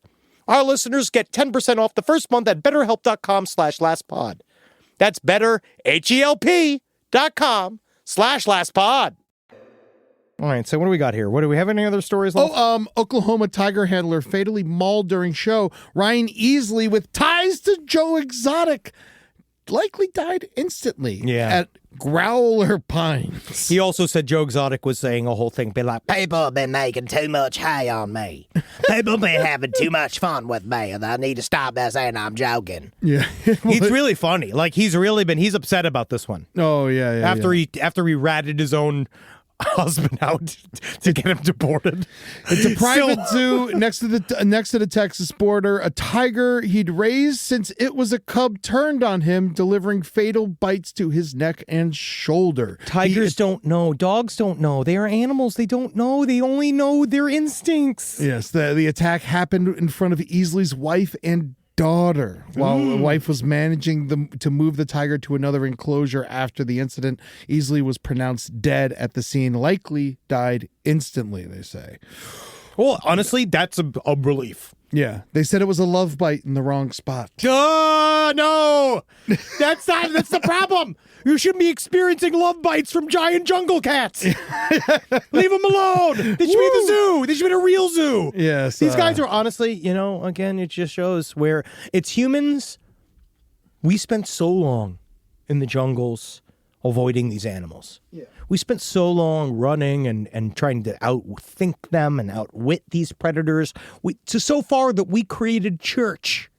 our listeners get 10% off the first month at betterhelp.com/lastpod. That's better, HELP.com/lastpod. All right, so what do we got here? What do we have? Any other stories left? Oklahoma Tiger handler fatally mauled during show. Ryan Easley with ties to Joe Exotic likely died instantly at Growler Pines. He also said Joe Exotic was saying a whole thing, be like, people have been making too much hay on me. People have been having too much fun with me, and I need to stop that saying I'm joking. Yeah. He's really funny. Like, he's upset about this one. Oh, yeah. After he ratted his own husband out to get him deported. It's a private zoo next to the Texas border. A tiger he'd raised since it was a cub turned on him, delivering fatal bites to his neck and shoulder. Tigers don't know. Dogs don't know. They are animals. They don't know. They only know their instincts. Yes, the attack happened in front of Easley's wife and daughter while the wife was managing to move the tiger to another enclosure after the incident. Easley was pronounced dead at the scene, likely died instantly, they say. Well, honestly, that's a relief. Yeah, they said it was a love bite in the wrong spot. No, that's the problem. You shouldn't be experiencing love bites from giant jungle cats. Leave them alone. They should be at the zoo. They should be at a real zoo. Yes. These guys are honestly, again, it just shows where it's humans. We spent so long in the jungles avoiding these animals. Yeah. We spent so long running and trying to outthink them and outwit these predators. So far that we created church.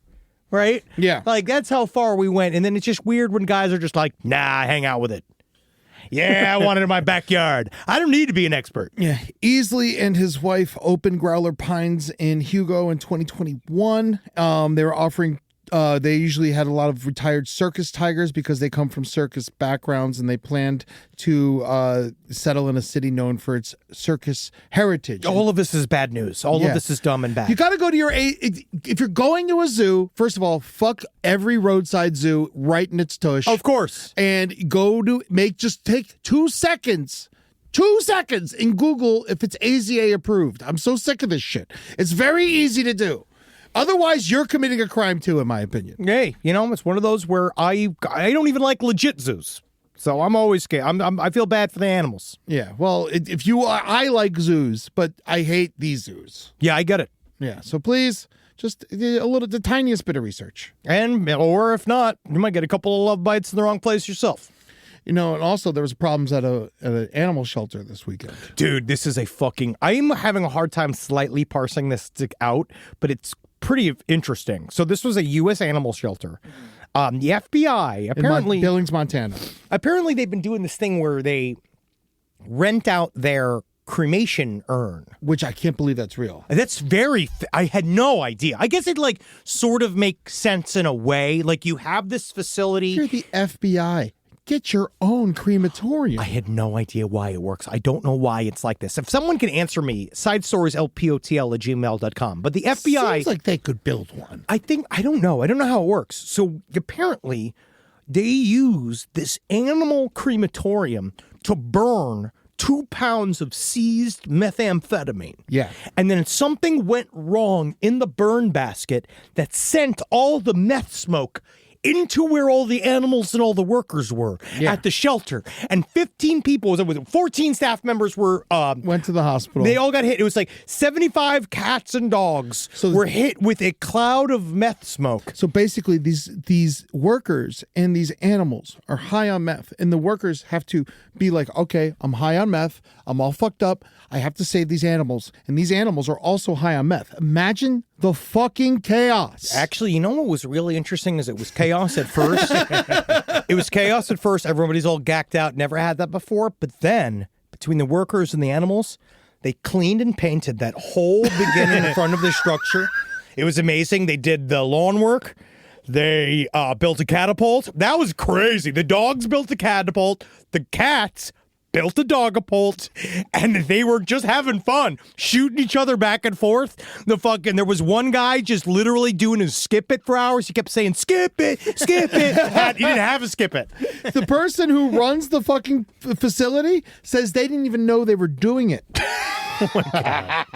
Right? Yeah. Like, that's how far we went. And then it's just weird when guys are just like, nah, hang out with it. Yeah, I want it in my backyard. I don't need to be an expert. Yeah. Easley and his wife opened Growler Pines in Hugo in 2021. They were offering they usually had a lot of retired circus tigers because they come from circus backgrounds, and they planned to settle in a city known for its circus heritage. All of this is bad news. All of this is dumb and bad. You got to go to if you're going to a zoo, first of all, fuck every roadside zoo right in its tush. Of course. And go to take 2 seconds. 2 seconds and Google if it's AZA approved. I'm so sick of this shit. It's very easy to do. Otherwise, you're committing a crime too, in my opinion. Hey, it's one of those where I don't even like legit zoos, so I'm always scared. I feel bad for the animals. Yeah, well, I like zoos, but I hate these zoos. Yeah, I get it. Yeah, so please, just the tiniest bit of research, or if not, you might get a couple of love bites in the wrong place yourself. And also there was problems at an animal shelter this weekend. Dude, this is I'm having a hard time slightly parsing this out, but it's pretty interesting. So this was a U.S. animal shelter. The FBI, apparently... In Billings, Montana. Apparently they've been doing this thing where they rent out their cremation urn. Which I can't believe that's real. That's I had no idea. I guess it sort of makes sense in a way. Like, you have this facility... You're the FBI. Get your own crematorium. I had no idea why it works. I don't know why it's like this. If someone can answer me, sidestorieslpotl@gmail.com. But the FBI... Seems like they could build one. I don't know. I don't know how it works. So apparently they use this animal crematorium to burn 2 pounds of seized methamphetamine. Yeah. And then something went wrong in the burn basket that sent all the meth smoke into where all the animals and all the workers were at the shelter. And 15 people, 14 staff members were... went to the hospital. They all got hit. It was 75 cats and dogs were hit with a cloud of meth smoke. So basically, these workers and these animals are high on meth. And the workers have to be like, okay, I'm high on meth. I'm all fucked up. I have to save these animals. And these animals are also high on meth. Imagine the fucking chaos. Actually, you know what was really interesting is it was chaos at first. It was chaos at first. Everybody's all gacked out. Never had that before. But then, between the workers and the animals, they cleaned and painted that whole beginning in front of the structure. It was amazing. They did the lawn work. They built a catapult. That was crazy. The dogs built a catapult. The cats built a dogapult, and they were just having fun, shooting each other back and forth. There was one guy just literally doing his skip it for hours. He kept saying, skip it, skip it. He didn't have a skip it. The person who runs the fucking facility says they didn't even know they were doing it. Oh my God.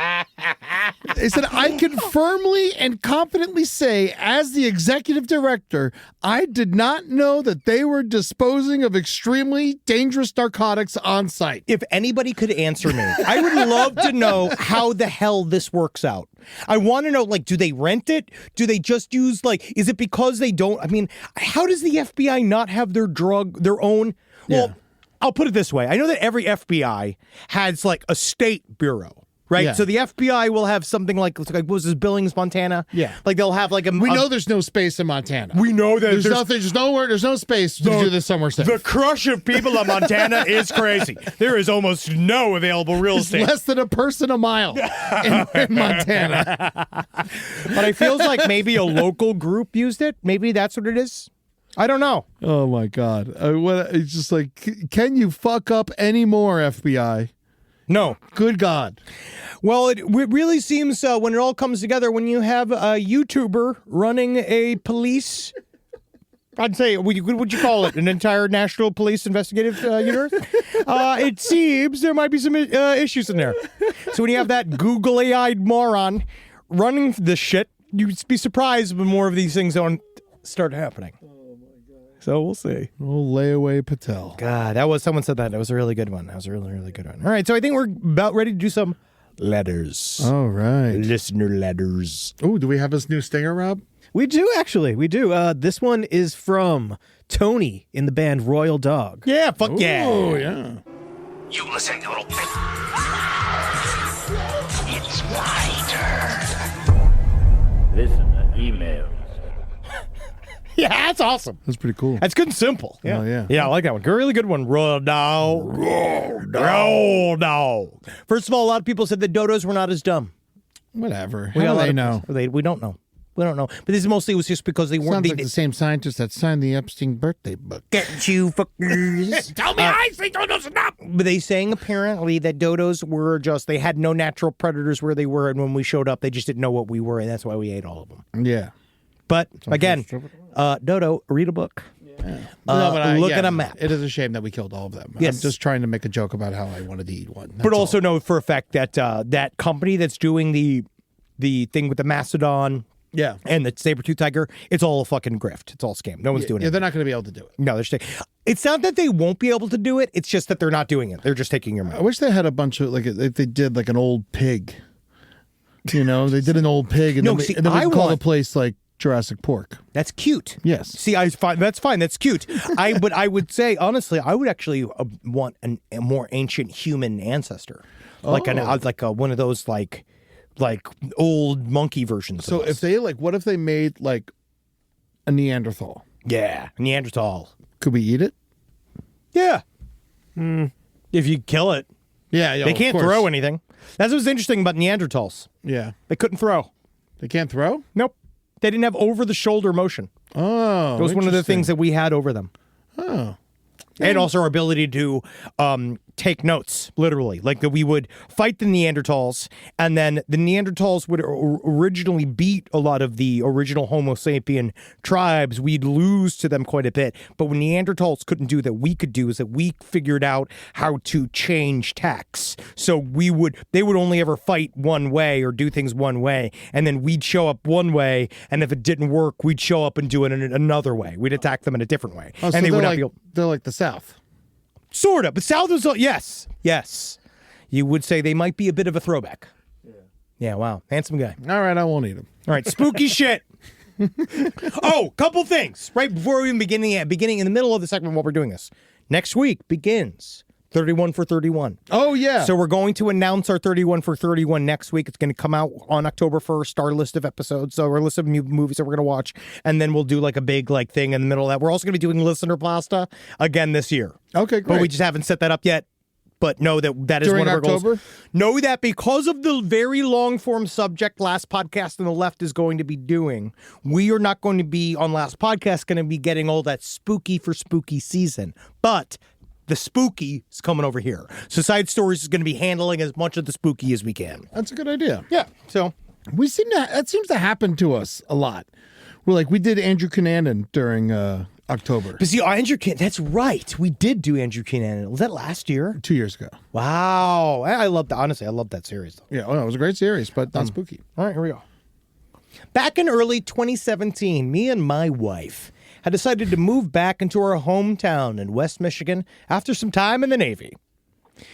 They said, I can firmly and confidently say, as the executive director, I did not know that they were disposing of extremely dangerous narcotics on site. If anybody could answer me, I would love to know how the hell this works out. I want to know, like, do they rent it? Do they just use, like, is it because they don't? I mean, how does the FBI not have their own? Well, Yeah. I'll put it this way. I know that every FBI has, like, a state bureau. Right, Yeah. so the FBI will have something like what was this, Billings, Montana? Yeah. Like they'll have like a. We know there's no space in Montana. We know that there's nothing. There's no space to do this somewhere safe. The crush of people in Montana is crazy. There is almost no available real It's estate. less than a person a mile in Montana. But it feels like maybe a local group used it. Maybe that's what it is. I don't know. Oh my God! It's just like, can you fuck up any more, FBI? No. Good God. Well, it really seems when it all comes together, when you have a YouTuber running a police, I'd say, would you call it an entire national police investigative unit? It seems there might be some issues in there. So when you have that googly-eyed moron running this shit, you'd be surprised when more of these things don't start happening. So we'll see. Oh, layaway Patel. God, someone said that. That was a really good one. That was a really, really good one. All right, so I think we're about ready to do some letters. All right. Listener letters. Oh, do we have this new stinger, Rob? We do, actually. We do. This one is from Tony in the band Royal Dog. Yeah, fuck yeah. Oh, yeah. You listen, you little bitch. It's my turn. Listen to emails. Yeah, that's awesome. That's pretty cool. That's good and simple. Oh, yeah. Yeah, I like that one. Really good one. Roll dog. Roll dog. First of all, a lot of people said the dodos were not as dumb. Whatever. We got a How do lot they of- know? We don't know. We don't know. But this mostly was just because they weren't. Sounds like the same scientist that signed the Epstein birthday book. Get you fuckers. Tell me I say dodos enough. But they saying apparently that dodos were just, they had no natural predators where they were, and when we showed up, they just didn't know what we were, and that's why we ate all of them. Yeah. But again, Dodo, read a book. Look at a map. It is a shame that we killed all of them. Yes. I'm just trying to make a joke about how I wanted to eat one. But also know for a fact that that company that's doing the thing with the mastodon, yeah, and the saber-tooth tiger, it's all a fucking grift. It's all scam. No one's doing it. Yeah, they're not going to be able to do it. No, they're it's not that they won't be able to do it. It's just that they're not doing it. They're just taking your money. I wish they had a bunch of, like, if they did like an old pig. You know, they did an old pig, and No, then we, see, and then we I call the want- place like Jurassic Pork. That's cute. Yes. See, that's fine. That's cute. But I would say honestly, I would actually want a more ancient human ancestor, like one of those like old monkey versions. So of us. if they what if they made like a Neanderthal? Yeah, Neanderthal. Could we eat it? Yeah. If you kill it, Yeah, they can't throw anything. That's what's interesting about Neanderthals. Yeah, They couldn't throw. they can't throw. Nope. They didn't have over-the-shoulder motion. Oh, That was one of the interesting. things that we had over them. Oh, And also our ability to take notes, literally. Like that we would fight the Neanderthals, and then the Neanderthals would originally beat a lot of the original Homo sapien tribes. We'd lose to them quite a bit. But when Neanderthals couldn't do that, we could do is that we figured out how to change tacks. So they would only ever fight one way or do things one way, and then we'd show up one way, and if it didn't work, we'd show up and do it in another way. We'd attack them in a different way. oh, so and they they're would not like, be able. they're like the South. Sort of, but South was yes. You would say they might be a bit of a throwback. Yeah. Wow, handsome guy. All right, I won't eat them. All right, spooky shit. Oh, couple things right before we beginning in the middle of the segment while we're doing this. Next week begins 31 for 31. Oh yeah. So we're going to announce our 31 for 31 next week. It's going to come out on October 1st, our list of episodes. So our list of new movies that we're going to watch. And then we'll do like a big thing in the middle of that. We're also going to be doing listener pasta again this year. Okay, great. But we just haven't set that up yet. But know that is During one of our October? goals. Know that because of the very long form subject Last Podcast on the Left is going to be doing, we are not going to be on Last Podcast going to be getting all that spooky for spooky season. But the spooky is coming over here. So Side Stories is going to be handling as much of the spooky as we can. That's a good idea. Yeah. So That seems to happen to us a lot. We did Andrew Cunanan during October. But see, Andrew Can, that's right. We did do Andrew Cunanan. Was that last year? 2 years ago. Wow. I love that. Honestly, I love that series. Though. Yeah, it was a great series, but not spooky. All right, here we go. Back in early 2017, me and my wife had decided to move back into our hometown in West Michigan after some time in the Navy.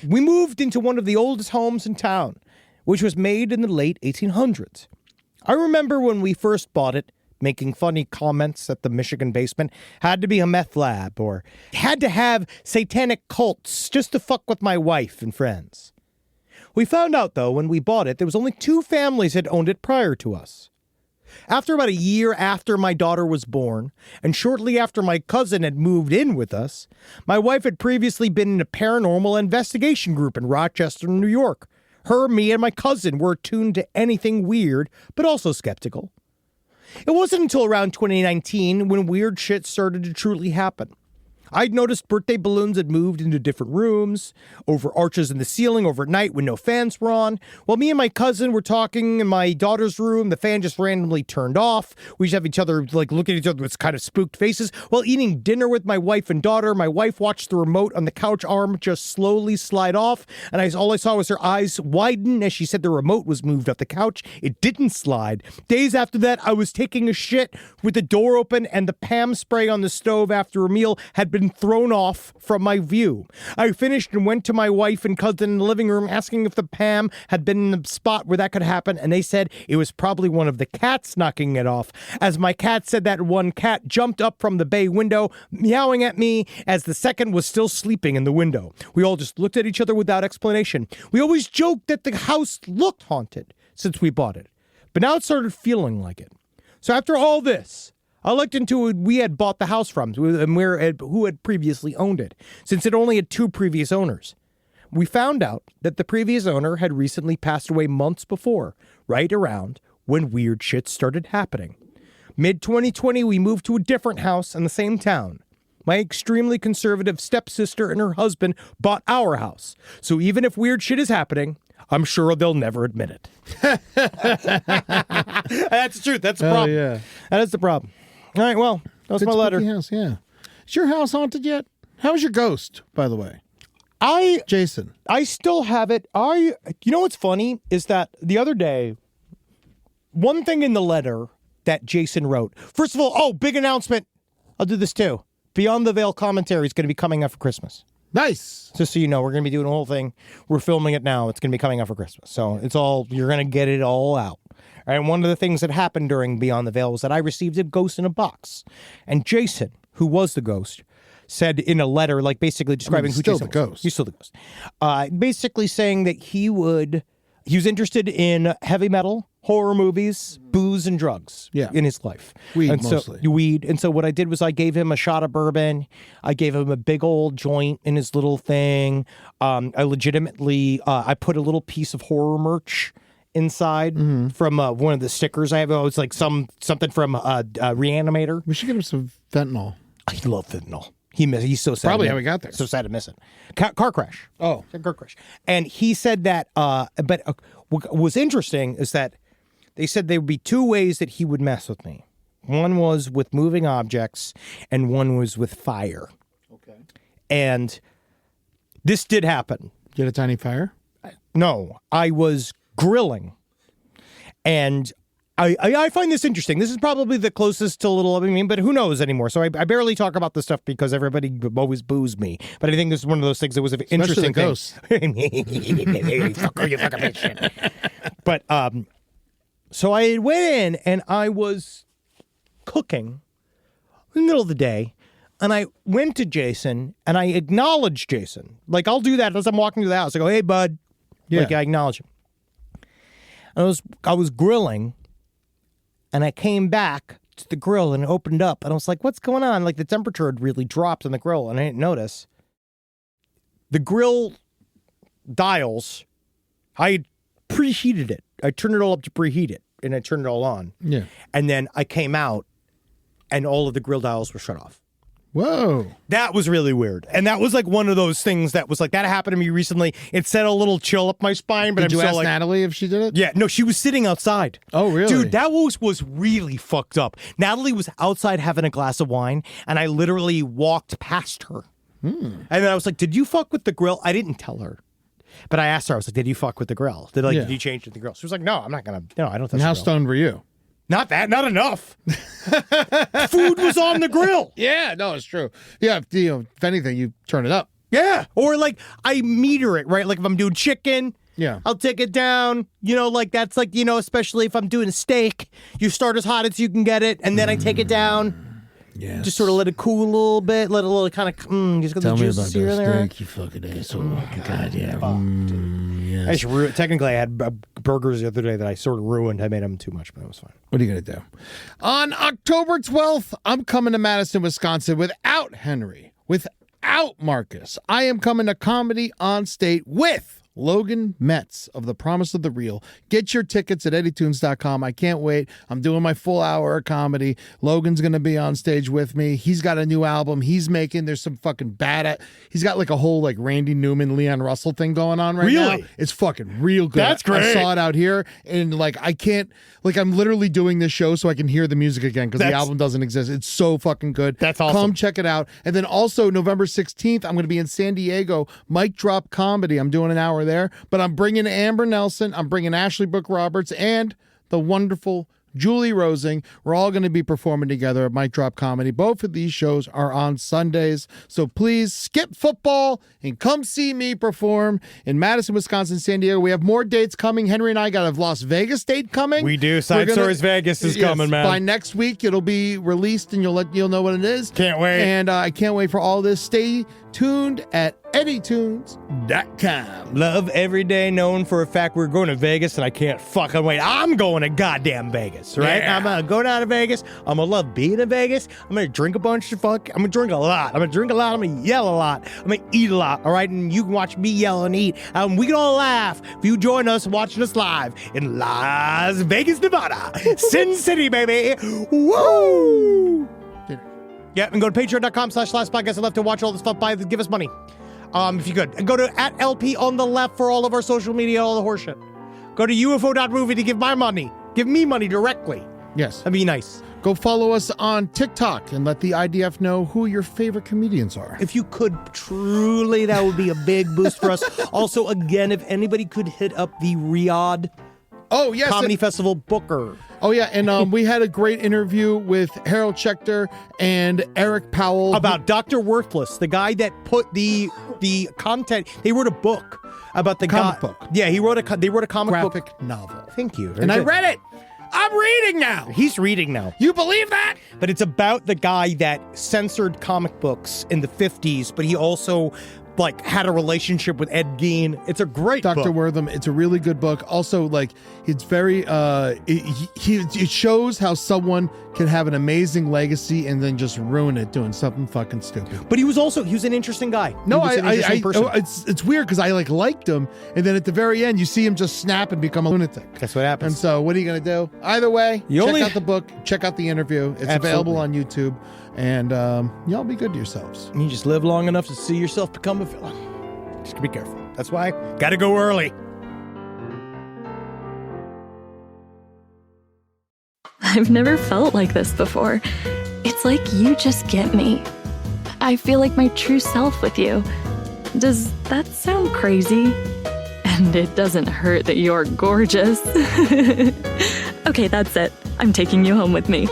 We moved into one of the oldest homes in town, which was made in the late 1800s. I remember when we first bought it, making funny comments that the Michigan basement had to be a meth lab or had to have satanic cults just to fuck with my wife and friends. We found out, though, when we bought it, there was only 2 families that owned it prior to us. After about a year after my daughter was born, and shortly after my cousin had moved in with us, my wife had previously been in a paranormal investigation group in Rochester, New York. Her, me, and my cousin were attuned to anything weird, but also skeptical. It wasn't until around 2019 when weird shit started to truly happen. I'd noticed birthday balloons had moved into different rooms, over arches in the ceiling overnight when no fans were on. While me and my cousin were talking in my daughter's room, the fan just randomly turned off. We just have each other, look at each other with kind of spooked faces. While eating dinner with my wife and daughter, my wife watched the remote on the couch arm just slowly slide off, and all I saw was her eyes widen as she said the remote was moved off the couch. It didn't slide. Days after that, I was taking a shit with the door open and the Pam spray on the stove after a meal had been thrown off from my view. I finished and went to my wife and cousin in the living room asking if the Pam had been in the spot where that could happen, and they said it was probably one of the cats knocking it off. As my cat said that one cat jumped up from the bay window, meowing at me as the second was still sleeping in the window. We all just looked at each other without explanation. We always joked that the house looked haunted since we bought it, but now it started feeling like it. So after all this, I looked into who we had bought the house from and who had previously owned it, since it only had 2 previous owners. We found out that the previous owner had recently passed away months before, right around when weird shit started happening. Mid-2020, we moved to a different house in the same town. My extremely conservative stepsister and her husband bought our house, so even if weird shit is happening, I'm sure they'll never admit it. That's the truth. That's the problem. Yeah. That is the problem. All right, well, that was Good my letter. spooky house, yeah. Is your house haunted yet? How's your ghost, by the way? Jason. I still have it. You know what's funny is that the other day, one thing in the letter that Jason wrote. First of all, big announcement. I'll do this too. Beyond the Veil commentary is going to be coming out for Christmas. Nice. Just so you know, we're going to be doing a whole thing. We're filming it now. It's going to be coming out for Christmas. So you're going to get it all out. And one of the things that happened during Beyond the Veil was that I received a ghost in a box. And Jason, who was the ghost, said in a letter, basically describing who Jason was. Ghost. He's still the ghost. Basically saying that he was interested in heavy metal, horror movies, booze, and drugs in his life. Weed, mostly. Weed. And so what I did was I gave him a shot of bourbon. I gave him a big old joint in his little thing. I legitimately, I put a little piece of horror merch inside from one of the stickers I have. It's like something from Reanimator. We should get him some fentanyl. I love fentanyl. He's so sad. Probably how we got there. So sad to miss it. Car crash. Oh. Car crash. And he said that, but what was interesting is that they said there would be 2 ways that he would mess with me. One was with moving objects, and one was with fire. Okay. And this did happen. Get a tiny fire? No, I was grilling, and I find this interesting. This is probably the closest to a little, but who knows anymore? So I barely talk about this stuff because everybody always boos me. But I think this is one of those things that was an interesting thing. You fucking bitch. But so I went in and I was cooking in the middle of the day. And I went to Jason and I acknowledged Jason. I'll do that as I'm walking through the house. I go, hey, bud. Yeah. I acknowledge him. I was grilling, and I came back to the grill and opened up, and I was like, what's going on? The temperature had really dropped on the grill, and I didn't notice. The grill dials, I preheated it. I turned it all up to preheat it, and I turned it all on. Yeah. And then I came out, and all of the grill dials were shut off. Whoa. That was really weird. And that was like one of those things that was like, that happened to me recently. It sent a little chill up my spine, but Did I'm you still ask like, Natalie if she did it? yeah, no, she was sitting outside. Oh, really? Dude, that was really fucked up. Natalie was outside having a glass of wine, and I literally walked past her. And then I was like, did you fuck with the grill? I didn't tell her. But I asked her, I was like, did you fuck with the grill? Did you change the grill? She was like, no, I'm not going to, I don't touch And how the grill. stoned were you? Not enough. Food was on the grill. Yeah, no, it's true. Yeah, if anything, you turn it up. Yeah. Or like I meter it, right? Like if I'm doing chicken, Yeah. I'll take it down. Like that's like, especially if I'm doing a steak, you start as hot as you can get it, and then I take it down. Yeah. Just sort of let it cool a little bit, let it a little kind of, just get the juices here and there. you fucking asshole. God, yeah. I just technically, I had burgers the other day that I sort of ruined. I made them too much, but it was fine. What are you going to do? On October 12th, I'm coming to Madison, Wisconsin without Henry, without Marcus. I am coming to Comedy on State with Logan Metz of The Promise of the Real. Get your tickets at eddytunes.com. I can't wait. I'm doing my full hour of comedy. Logan's going to be on stage with me. He's got a new album he's making. There's some fucking he's got like a whole like Randy Newman, Leon Russell thing going on right now. Really? It's fucking real good. That's great. I saw it out here, and like I can't, like I'm literally doing this show so I can hear the music again because the album doesn't exist. It's so fucking good. That's awesome. Come check it out. And then also November 16th, I'm going to be in San Diego, Mic Drop Comedy. I'm doing an hour there, but I'm bringing Amber Nelson, I'm bringing Ashley Brooke Roberts, and the wonderful Julie Rosing. We're all going to be performing together at Mic Drop Comedy. Both of these shows are on Sundays, so please skip football and come see me perform in Madison, Wisconsin, San Diego. We have more dates coming. Henry and I got a Las Vegas date coming. We do. Side Stories Vegas is coming, man. By next week, it'll be released, and you'll know what it is. Can't wait. And I can't wait for all this. Stay tuned at eddytunes.com. Love every day, knowing for a fact we're going to Vegas, and I can't fucking wait. I'm going to goddamn Vegas, right? Yeah. I'm going to go down to Vegas. I'm going to love being in Vegas. I'm going to drink a bunch of I'm going to drink a lot. I'm going to yell a lot. I'm going to eat a lot, all right? And you can watch me yell and eat. We can all laugh if you join us watching us live in Las Vegas, Nevada. Sin City, baby. Woo! Yeah, and go to patreon.com/lastpodcast and left to watch all this stuff. Give us money. If you could. And go to @LP on the left for all of our social media, all the horseshit. Go to UFO.movie to give my money. Give me money directly. Yes. That'd be nice. Go follow us on TikTok and let the IDF know who your favorite comedians are. If you could, truly, that would be a big boost for us. Also, again, if anybody could hit up the Riyadh Comedy Festival Booker. Oh, yeah, and we had a great interview with Harold Schechter and Eric Powell. About Dr. Worthless, the guy that put the content, they wrote a book about the comic guy. book. Yeah, they wrote a comic graphic book. novel. Thank you. And I read it. I'm reading now. He's reading now. You believe that? But it's about the guy that censored comic books in the 50s, but he also had a relationship with Ed Gein. It's a great book. Dr. Wortham, it's a really good book. Also, it's very, it shows how someone can have an amazing legacy and then just ruin it doing something fucking stupid. But he was an interesting guy. No, person. it's weird because I liked him, and then at the very end, you see him just snap and become a lunatic. That's what happens. And so, what are you going to do? Either way, check out the book, check out the interview. It's available on YouTube, and y'all be good to yourselves. You just live long enough to see yourself become a villain. Just be careful. That's why gotta go early. I've never felt like this before. It's like you just get me. I feel like my true self with you. Does that sound crazy? And it doesn't hurt that you're gorgeous. Okay, that's it. I'm taking you home with me.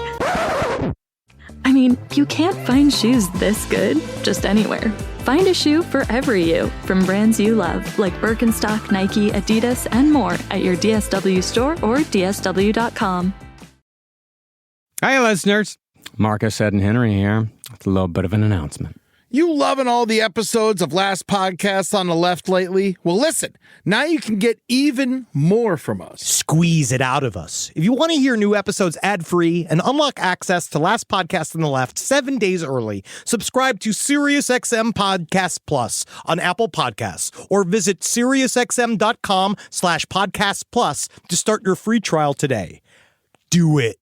I mean, you can't find shoes this good just anywhere. Find a shoe for every you from brands you love, like Birkenstock, Nike, Adidas, and more at your DSW store or DSW.com. Hi, listeners. Marcus, Ed, and Henry here. It's a little bit of an announcement. You loving all the episodes of Last Podcasts on the Left lately? Well, listen, now you can get even more from us. Squeeze it out of us. If you want to hear new episodes ad-free and unlock access to Last Podcast on the Left 7 days early, subscribe to SiriusXM Podcast Plus on Apple Podcasts or visit SiriusXM.com/Podcast Plus to start your free trial today. Do it.